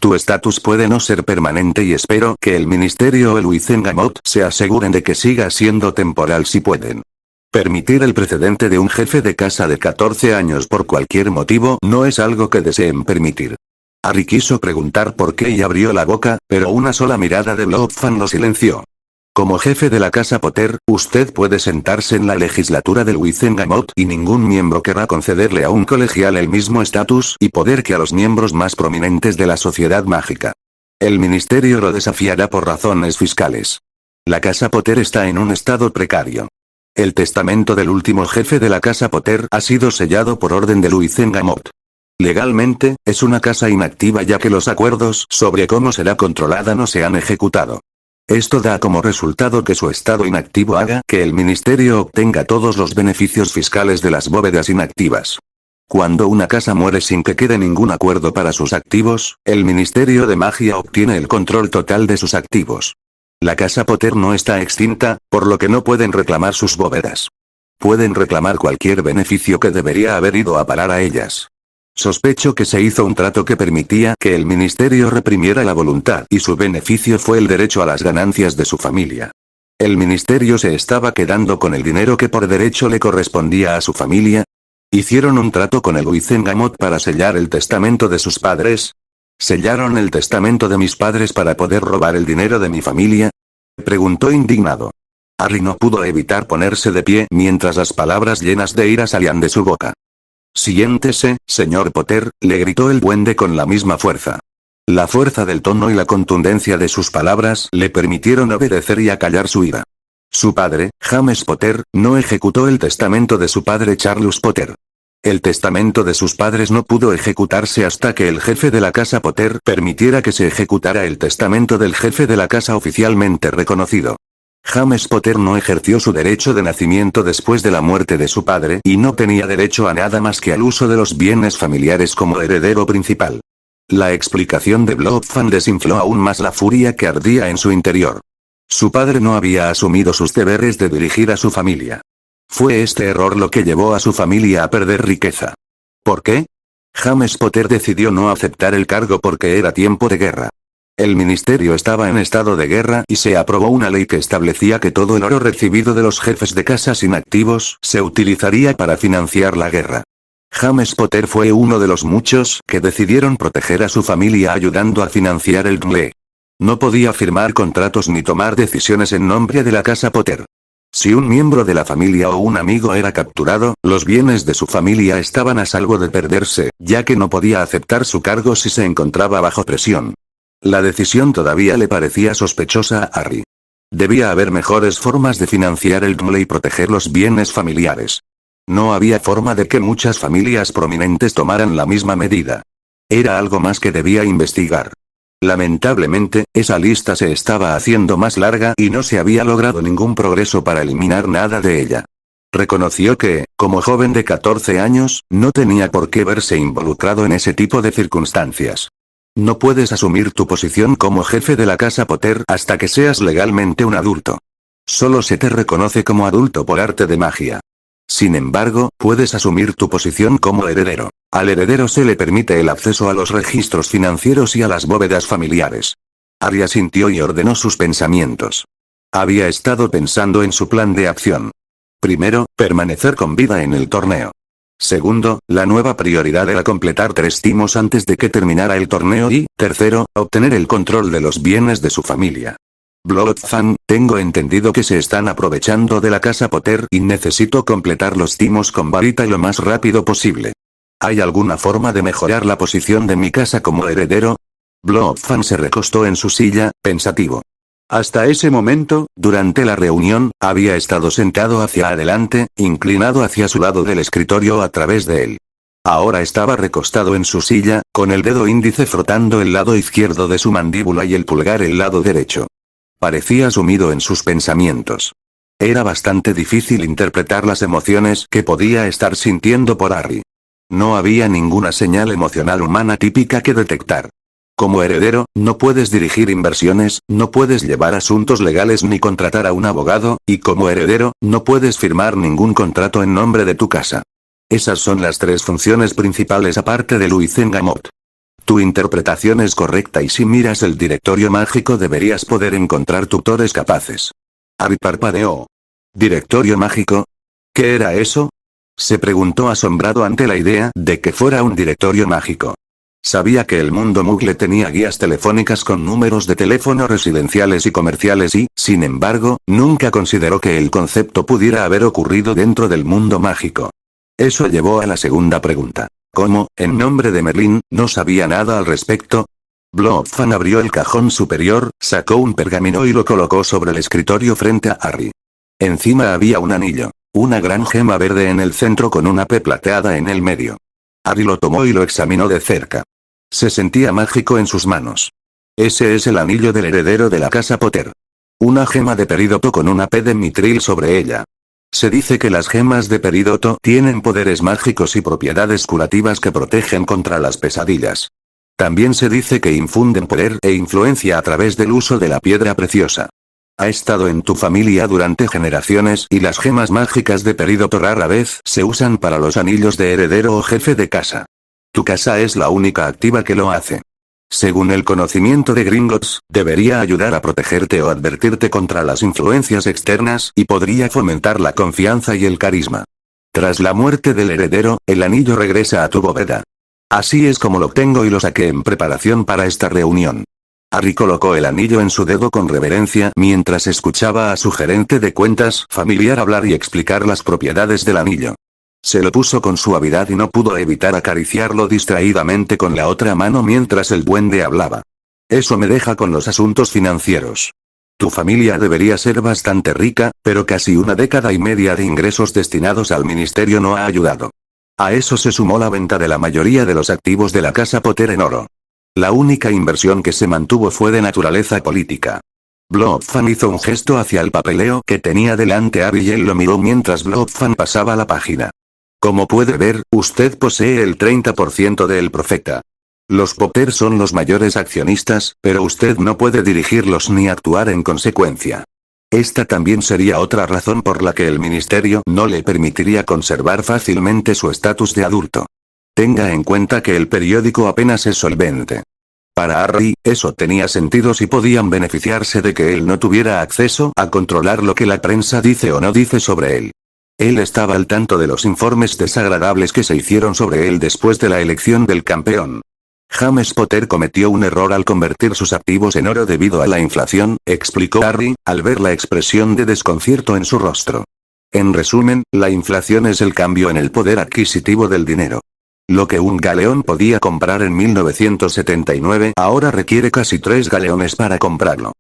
Tu estatus puede no ser permanente y espero que el ministerio o el Wizengamot se aseguren de que siga siendo temporal si pueden. Permitir el precedente de un jefe de casa de 14 años por cualquier motivo no es algo que deseen permitir. Harry quiso preguntar por qué y abrió la boca, pero una sola mirada de Bloodfan lo silenció. Como jefe de la casa Potter, usted puede sentarse en la legislatura del Wizengamot y ningún miembro querrá concederle a un colegial el mismo estatus y poder que a los miembros más prominentes de la sociedad mágica. El ministerio lo desafiará por razones fiscales. La casa Potter está en un estado precario. El testamento del último jefe de la casa Potter ha sido sellado por orden del Wizengamot. Legalmente, es una casa inactiva ya que los acuerdos sobre cómo será controlada no se han ejecutado. Esto da como resultado que su estado inactivo haga que el ministerio obtenga todos los beneficios fiscales de las bóvedas inactivas. Cuando una casa muere sin que quede ningún acuerdo para sus activos, el Ministerio de Magia obtiene el control total de sus activos. La casa Potter no está extinta, por lo que no pueden reclamar sus bóvedas. Pueden reclamar cualquier beneficio que debería haber ido a parar a ellas. Sospecho que se hizo un trato que permitía que el ministerio reprimiera la voluntad y su beneficio fue el derecho a las ganancias de su familia. El ministerio se estaba quedando con el dinero que por derecho le correspondía a su familia. ¿Hicieron un trato con el Wizengamot para sellar el testamento de sus padres? ¿Sellaron el testamento de mis padres para poder robar el dinero de mi familia? Preguntó indignado. Harry no pudo evitar ponerse de pie mientras las palabras llenas de ira salían de su boca. Siéntese, señor Potter, le gritó el duende con la misma fuerza. La fuerza del tono y la contundencia de sus palabras le permitieron obedecer y acallar su ira. Su padre, James Potter, no ejecutó el testamento de su padre Charles Potter. El testamento de sus padres no pudo ejecutarse hasta que el jefe de la casa Potter permitiera que se ejecutara el testamento del jefe de la casa oficialmente reconocido. James Potter no ejerció su derecho de nacimiento después de la muerte de su padre y no tenía derecho a nada más que al uso de los bienes familiares como heredero principal. La explicación de Blobfan desinfló aún más la furia que ardía en su interior. Su padre no había asumido sus deberes de dirigir a su familia. Fue este error lo que llevó a su familia a perder riqueza. ¿Por qué? James Potter decidió no aceptar el cargo porque era tiempo de guerra. El ministerio estaba en estado de guerra y se aprobó una ley que establecía que todo el oro recibido de los jefes de casas inactivos se utilizaría para financiar la guerra. James Potter fue uno de los muchos que decidieron proteger a su familia ayudando a financiar el GLE. No podía firmar contratos ni tomar decisiones en nombre de la casa Potter. Si un miembro de la familia o un amigo era capturado, los bienes de su familia estaban a salvo de perderse, ya que no podía aceptar su cargo si se encontraba bajo presión. La decisión todavía le parecía sospechosa a Harry. Debía haber mejores formas de financiar el GLE y proteger los bienes familiares. No había forma de que muchas familias prominentes tomaran la misma medida. Era algo más que debía investigar. Lamentablemente, esa lista se estaba haciendo más larga y no se había logrado ningún progreso para eliminar nada de ella. Reconoció que, como joven de 14 años, no tenía por qué verse involucrado en ese tipo de circunstancias. No puedes asumir tu posición como jefe de la casa Potter hasta que seas legalmente un adulto. Solo se te reconoce como adulto por arte de magia. Sin embargo, puedes asumir tu posición como heredero. Al heredero se le permite el acceso a los registros financieros y a las bóvedas familiares. Harry asintió y ordenó sus pensamientos. Había estado pensando en su plan de acción. Primero, permanecer con vida en el torneo. Segundo, la nueva prioridad era completar 3 timos antes de que terminara el torneo y, tercero, obtener el control de los bienes de su familia. Blobfan, tengo entendido que se están aprovechando de la casa Potter y necesito completar los timos con varita lo más rápido posible. ¿Hay alguna forma de mejorar la posición de mi casa como heredero? Blobfan se recostó en su silla, pensativo. Hasta ese momento, durante la reunión, había estado sentado hacia adelante, inclinado hacia su lado del escritorio a través de él. Ahora estaba recostado en su silla, con el dedo índice frotando el lado izquierdo de su mandíbula y el pulgar el lado derecho. Parecía sumido en sus pensamientos. Era bastante difícil interpretar las emociones que podía estar sintiendo por Harry. No había ninguna señal emocional humana típica que detectar. Como heredero, no puedes dirigir inversiones, no puedes llevar asuntos legales ni contratar a un abogado, y como heredero, no puedes firmar ningún contrato en nombre de tu casa. Esas son las 3 funciones principales aparte de Luizengamot. Tu interpretación es correcta y si miras el directorio mágico deberías poder encontrar tutores capaces. Harry parpadeó. ¿Directorio mágico? ¿Qué era eso? Se preguntó asombrado ante la idea de que fuera un directorio mágico. Sabía que el mundo Muggle tenía guías telefónicas con números de teléfono residenciales y comerciales y, sin embargo, nunca consideró que el concepto pudiera haber ocurrido dentro del mundo mágico. Eso llevó a la segunda pregunta. ¿Cómo, en nombre de Merlín, no sabía nada al respecto? Blobfan abrió el cajón superior, sacó un pergamino y lo colocó sobre el escritorio frente a Harry. Encima había un anillo. Una gran gema verde en el centro con una P plateada en el medio. Harry lo tomó y lo examinó de cerca. Se sentía mágico en sus manos. Ese es el anillo del heredero de la casa Potter. Una gema de perídoto con una P de mitril sobre ella. Se dice que las gemas de perídoto tienen poderes mágicos y propiedades curativas que protegen contra las pesadillas. También se dice que infunden poder e influencia a través del uso de la piedra preciosa. Ha estado en tu familia durante generaciones y las gemas mágicas de perídoto rara vez se usan para los anillos de heredero o jefe de casa. Tu casa es la única activa que lo hace. Según el conocimiento de Gringotts, debería ayudar a protegerte o advertirte contra las influencias externas y podría fomentar la confianza y el carisma. Tras la muerte del heredero, el anillo regresa a tu bóveda. Así es como lo obtengo y lo saqué en preparación para esta reunión. Harry colocó el anillo en su dedo con reverencia mientras escuchaba a su gerente de cuentas familiar hablar y explicar las propiedades del anillo. Se lo puso con suavidad y no pudo evitar acariciarlo distraídamente con la otra mano mientras el duende hablaba. Eso me deja con los asuntos financieros. Tu familia debería ser bastante rica, pero casi una década y media de ingresos destinados al ministerio no ha ayudado. A eso se sumó la venta de la mayoría de los activos de la casa Potter en oro. La única inversión que se mantuvo fue de naturaleza política. Blobfan hizo un gesto hacia el papeleo que tenía delante Harry y él lo miró mientras Blobfan pasaba la página. Como puede ver, usted posee el 30% del Profeta. Los Potter son los mayores accionistas, pero usted no puede dirigirlos ni actuar en consecuencia. Esta también sería otra razón por la que el ministerio no le permitiría conservar fácilmente su estatus de adulto. Tenga en cuenta que el periódico apenas es solvente. Para Harry, eso tenía sentido si podían beneficiarse de que él no tuviera acceso a controlar lo que la prensa dice o no dice sobre él. Él estaba al tanto de los informes desagradables que se hicieron sobre él después de la elección del campeón. James Potter cometió un error al convertir sus activos en oro debido a la inflación, explicó Harry, al ver la expresión de desconcierto en su rostro. En resumen, la inflación es el cambio en el poder adquisitivo del dinero. Lo que un galeón podía comprar en 1979 ahora requiere casi 3 galeones para comprarlo.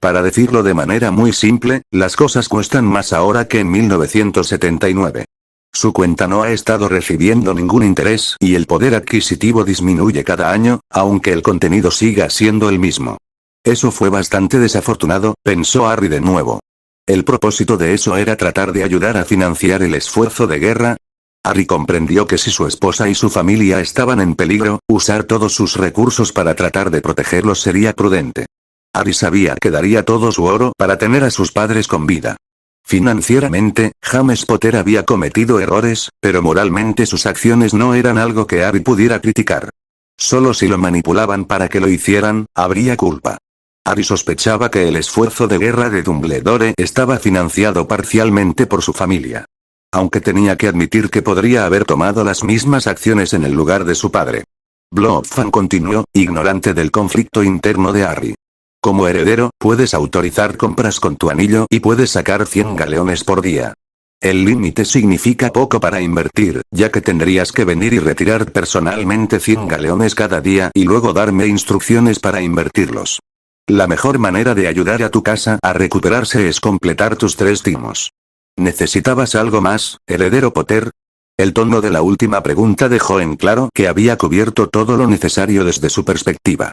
Para decirlo de manera muy simple, las cosas cuestan más ahora que en 1979. Su cuenta no ha estado recibiendo ningún interés y el poder adquisitivo disminuye cada año, aunque el contenido siga siendo el mismo. Eso fue bastante desafortunado, pensó Harry de nuevo. El propósito de eso era tratar de ayudar a financiar el esfuerzo de guerra. Harry comprendió que si su esposa y su familia estaban en peligro, usar todos sus recursos para tratar de protegerlos sería prudente. Harry sabía que daría todo su oro para tener a sus padres con vida. Financieramente, James Potter había cometido errores, pero moralmente sus acciones no eran algo que Harry pudiera criticar. Solo si lo manipulaban para que lo hicieran, habría culpa. Harry sospechaba que el esfuerzo de guerra de Dumbledore estaba financiado parcialmente por su familia. Aunque tenía que admitir que podría haber tomado las mismas acciones en el lugar de su padre. Blobfan continuó, ignorante del conflicto interno de Harry. Como heredero, puedes autorizar compras con tu anillo y puedes sacar 100 galeones por día. El límite significa poco para invertir, ya que tendrías que venir y retirar personalmente 100 galeones cada día y luego darme instrucciones para invertirlos. La mejor manera de ayudar a tu casa a recuperarse es completar tus 3 timos. ¿Necesitabas algo más, heredero Potter? El tono de la última pregunta dejó en claro que había cubierto todo lo necesario desde su perspectiva.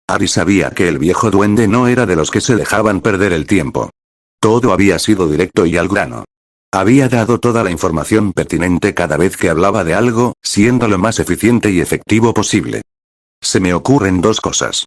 Harry sabía que el viejo duende no era de los que se dejaban perder el tiempo. Todo había sido directo y al grano. Había dado toda la información pertinente cada vez que hablaba de algo, siendo lo más eficiente y efectivo posible. Se me ocurren 2 cosas.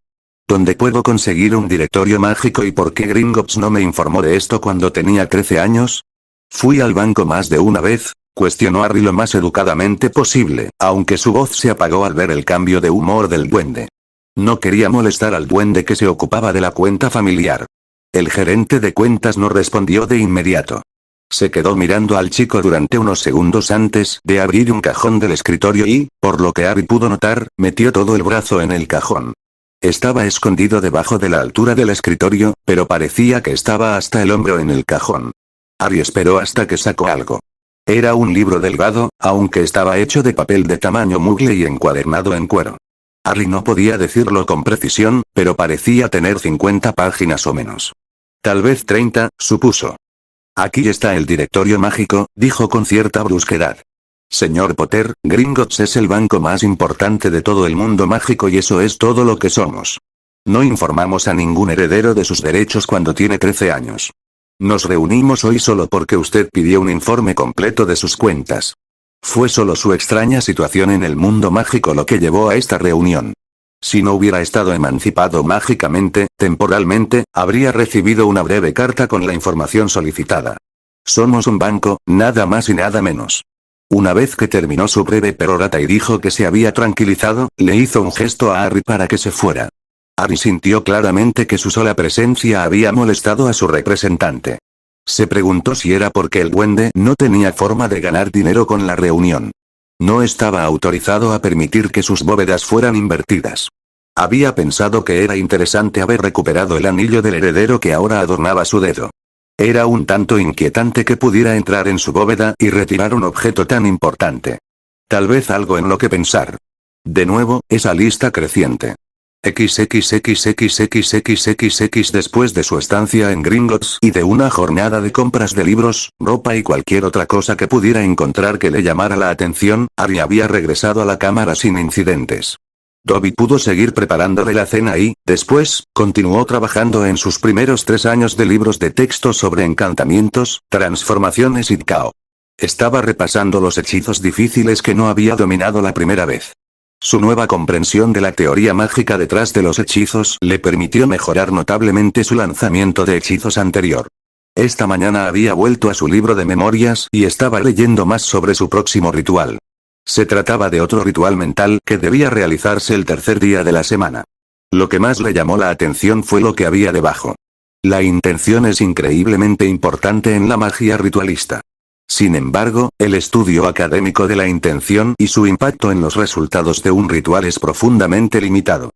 ¿Dónde puedo conseguir un directorio mágico y por qué Gringotts no me informó de esto cuando tenía 13 años? ¿Fui al banco más de una vez? Cuestionó Harry lo más educadamente posible, aunque su voz se apagó al ver el cambio de humor del duende. No quería molestar al duende que se ocupaba de la cuenta familiar. El gerente de cuentas no respondió de inmediato. Se quedó mirando al chico durante unos segundos antes de abrir un cajón del escritorio y, por lo que Harry pudo notar, metió todo el brazo en el cajón. Estaba escondido debajo de la altura del escritorio, pero parecía que estaba hasta el hombro en el cajón. Harry esperó hasta que sacó algo. Era un libro delgado, aunque estaba hecho de papel de tamaño mugle y encuadernado en cuero. Harry no podía decirlo con precisión, pero parecía tener 50 páginas o menos. Tal vez 30, supuso. Aquí está el directorio mágico, dijo con cierta brusquedad. Señor Potter, Gringotts es el banco más importante de todo el mundo mágico y eso es todo lo que somos. No informamos a ningún heredero de sus derechos cuando tiene 13 años. Nos reunimos hoy solo porque usted pidió un informe completo de sus cuentas. Fue solo su extraña situación en el mundo mágico lo que llevó a esta reunión. Si no hubiera estado emancipado mágicamente, temporalmente, habría recibido una breve carta con la información solicitada. Somos un banco, nada más y nada menos. Una vez que terminó su breve perorata y dijo que se había tranquilizado, le hizo un gesto a Harry para que se fuera. Harry sintió claramente que su sola presencia había molestado a su representante. Se preguntó si era porque el duende no tenía forma de ganar dinero con la reunión. No estaba autorizado a permitir que sus bóvedas fueran invertidas. Había pensado que era interesante haber recuperado el anillo del heredero que ahora adornaba su dedo. Era un tanto inquietante que pudiera entrar en su bóveda y retirar un objeto tan importante. Tal vez algo en lo que pensar. De nuevo, esa lista creciente. XXXXXXXX después de su estancia en Gringotts y de una jornada de compras de libros, ropa y cualquier otra cosa que pudiera encontrar que le llamara la atención, Harry había regresado a la cámara sin incidentes. Dobby pudo seguir preparándole la cena y, después, continuó trabajando en sus primeros 3 años de libros de texto sobre encantamientos, transformaciones y Cao. Estaba repasando los hechizos difíciles que no había dominado la primera vez. Su nueva comprensión de la teoría mágica detrás de los hechizos le permitió mejorar notablemente su lanzamiento de hechizos anterior. Esta mañana había vuelto a su libro de memorias y estaba leyendo más sobre su próximo ritual. Se trataba de otro ritual mental que debía realizarse el tercer día de la semana. Lo que más le llamó la atención fue lo que había debajo. La intención es increíblemente importante en la magia ritualista. Sin embargo, el estudio académico de la intención y su impacto en los resultados de un ritual es profundamente limitado.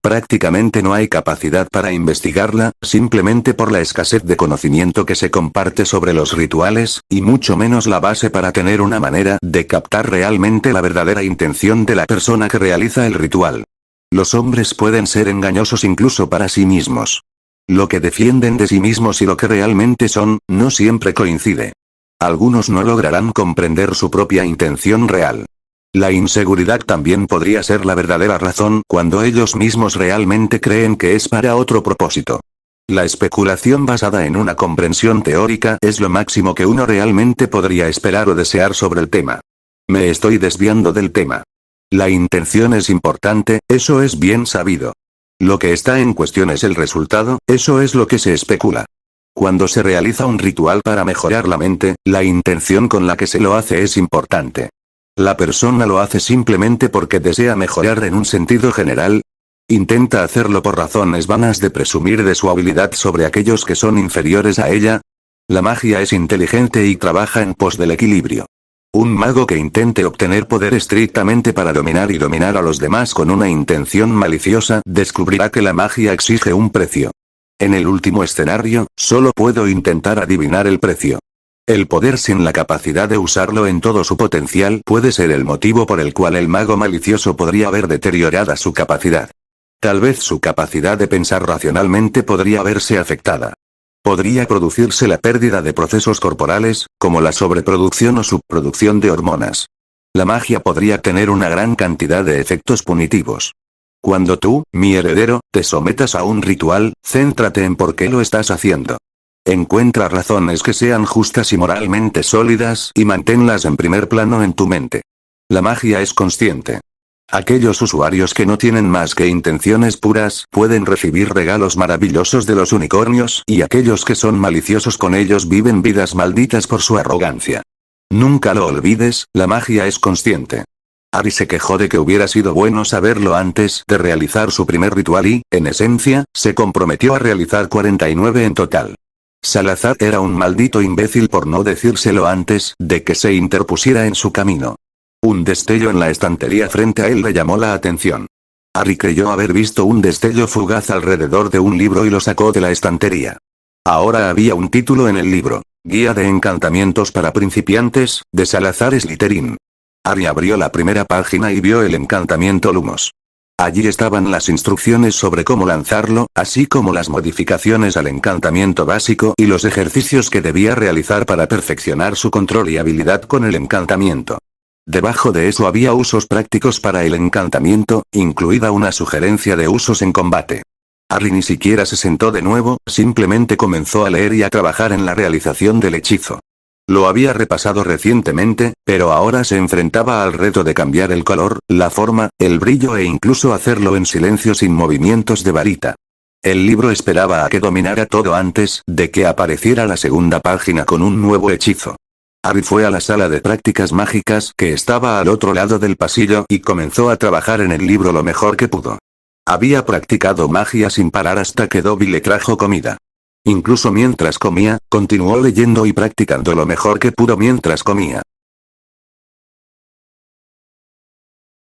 Prácticamente no hay capacidad para investigarla, simplemente por la escasez de conocimiento que se comparte sobre los rituales, y mucho menos la base para tener una manera de captar realmente la verdadera intención de la persona que realiza el ritual. Los hombres pueden ser engañosos incluso para sí mismos. Lo que defienden de sí mismos y lo que realmente son, no siempre coincide. Algunos no lograrán comprender su propia intención real. La inseguridad también podría ser la verdadera razón cuando ellos mismos realmente creen que es para otro propósito. La especulación basada en una comprensión teórica es lo máximo que uno realmente podría esperar o desear sobre el tema. Me estoy desviando del tema. La intención es importante, eso es bien sabido. Lo que está en cuestión es el resultado, eso es lo que se especula. Cuando se realiza un ritual para mejorar la mente, la intención con la que se lo hace es importante. La persona lo hace simplemente porque desea mejorar en un sentido general. Intenta hacerlo por razones vanas de presumir de su habilidad sobre aquellos que son inferiores a ella. La magia es inteligente y trabaja en pos del equilibrio. Un mago que intente obtener poder estrictamente para dominar y dominar a los demás con una intención maliciosa descubrirá que la magia exige un precio. En el último escenario, solo puedo intentar adivinar el precio. El poder sin la capacidad de usarlo en todo su potencial puede ser el motivo por el cual el mago malicioso podría haber deteriorada su capacidad. Tal vez su capacidad de pensar racionalmente podría verse afectada. Podría producirse la pérdida de procesos corporales, como la sobreproducción o subproducción de hormonas. La magia podría tener una gran cantidad de efectos punitivos. Cuando tú, mi heredero, te sometas a un ritual, céntrate en por qué lo estás haciendo. Encuentra razones que sean justas y moralmente sólidas y manténlas en primer plano en tu mente. La magia es consciente. Aquellos usuarios que no tienen más que intenciones puras pueden recibir regalos maravillosos de los unicornios y aquellos que son maliciosos con ellos viven vidas malditas por su arrogancia. Nunca lo olvides, la magia es consciente. Harry se quejó de que hubiera sido bueno saberlo antes de realizar su primer ritual y, en esencia, se comprometió a realizar 49 en total. Salazar era un maldito imbécil por no decírselo antes de que se interpusiera en su camino. Un destello en la estantería frente a él le llamó la atención. Harry creyó haber visto un destello fugaz alrededor de un libro y lo sacó de la estantería. Ahora había un título en el libro, Guía de encantamientos para principiantes, de Salazar Slytherin. Harry abrió la primera página y vio el encantamiento Lumos. Allí estaban las instrucciones sobre cómo lanzarlo, así como las modificaciones al encantamiento básico y los ejercicios que debía realizar para perfeccionar su control y habilidad con el encantamiento. Debajo de eso había usos prácticos para el encantamiento, incluida una sugerencia de usos en combate. Harry ni siquiera se sentó de nuevo, simplemente comenzó a leer y a trabajar en la realización del hechizo. Lo había repasado recientemente, pero ahora se enfrentaba al reto de cambiar el color, la forma, el brillo e incluso hacerlo en silencio sin movimientos de varita. El libro esperaba a que dominara todo antes de que apareciera la segunda página con un nuevo hechizo. Harry fue a la sala de prácticas mágicas que estaba al otro lado del pasillo y comenzó a trabajar en el libro lo mejor que pudo. Había practicado magia sin parar hasta que Dobby le trajo comida. Incluso mientras comía, continuó leyendo y practicando lo mejor que pudo mientras comía.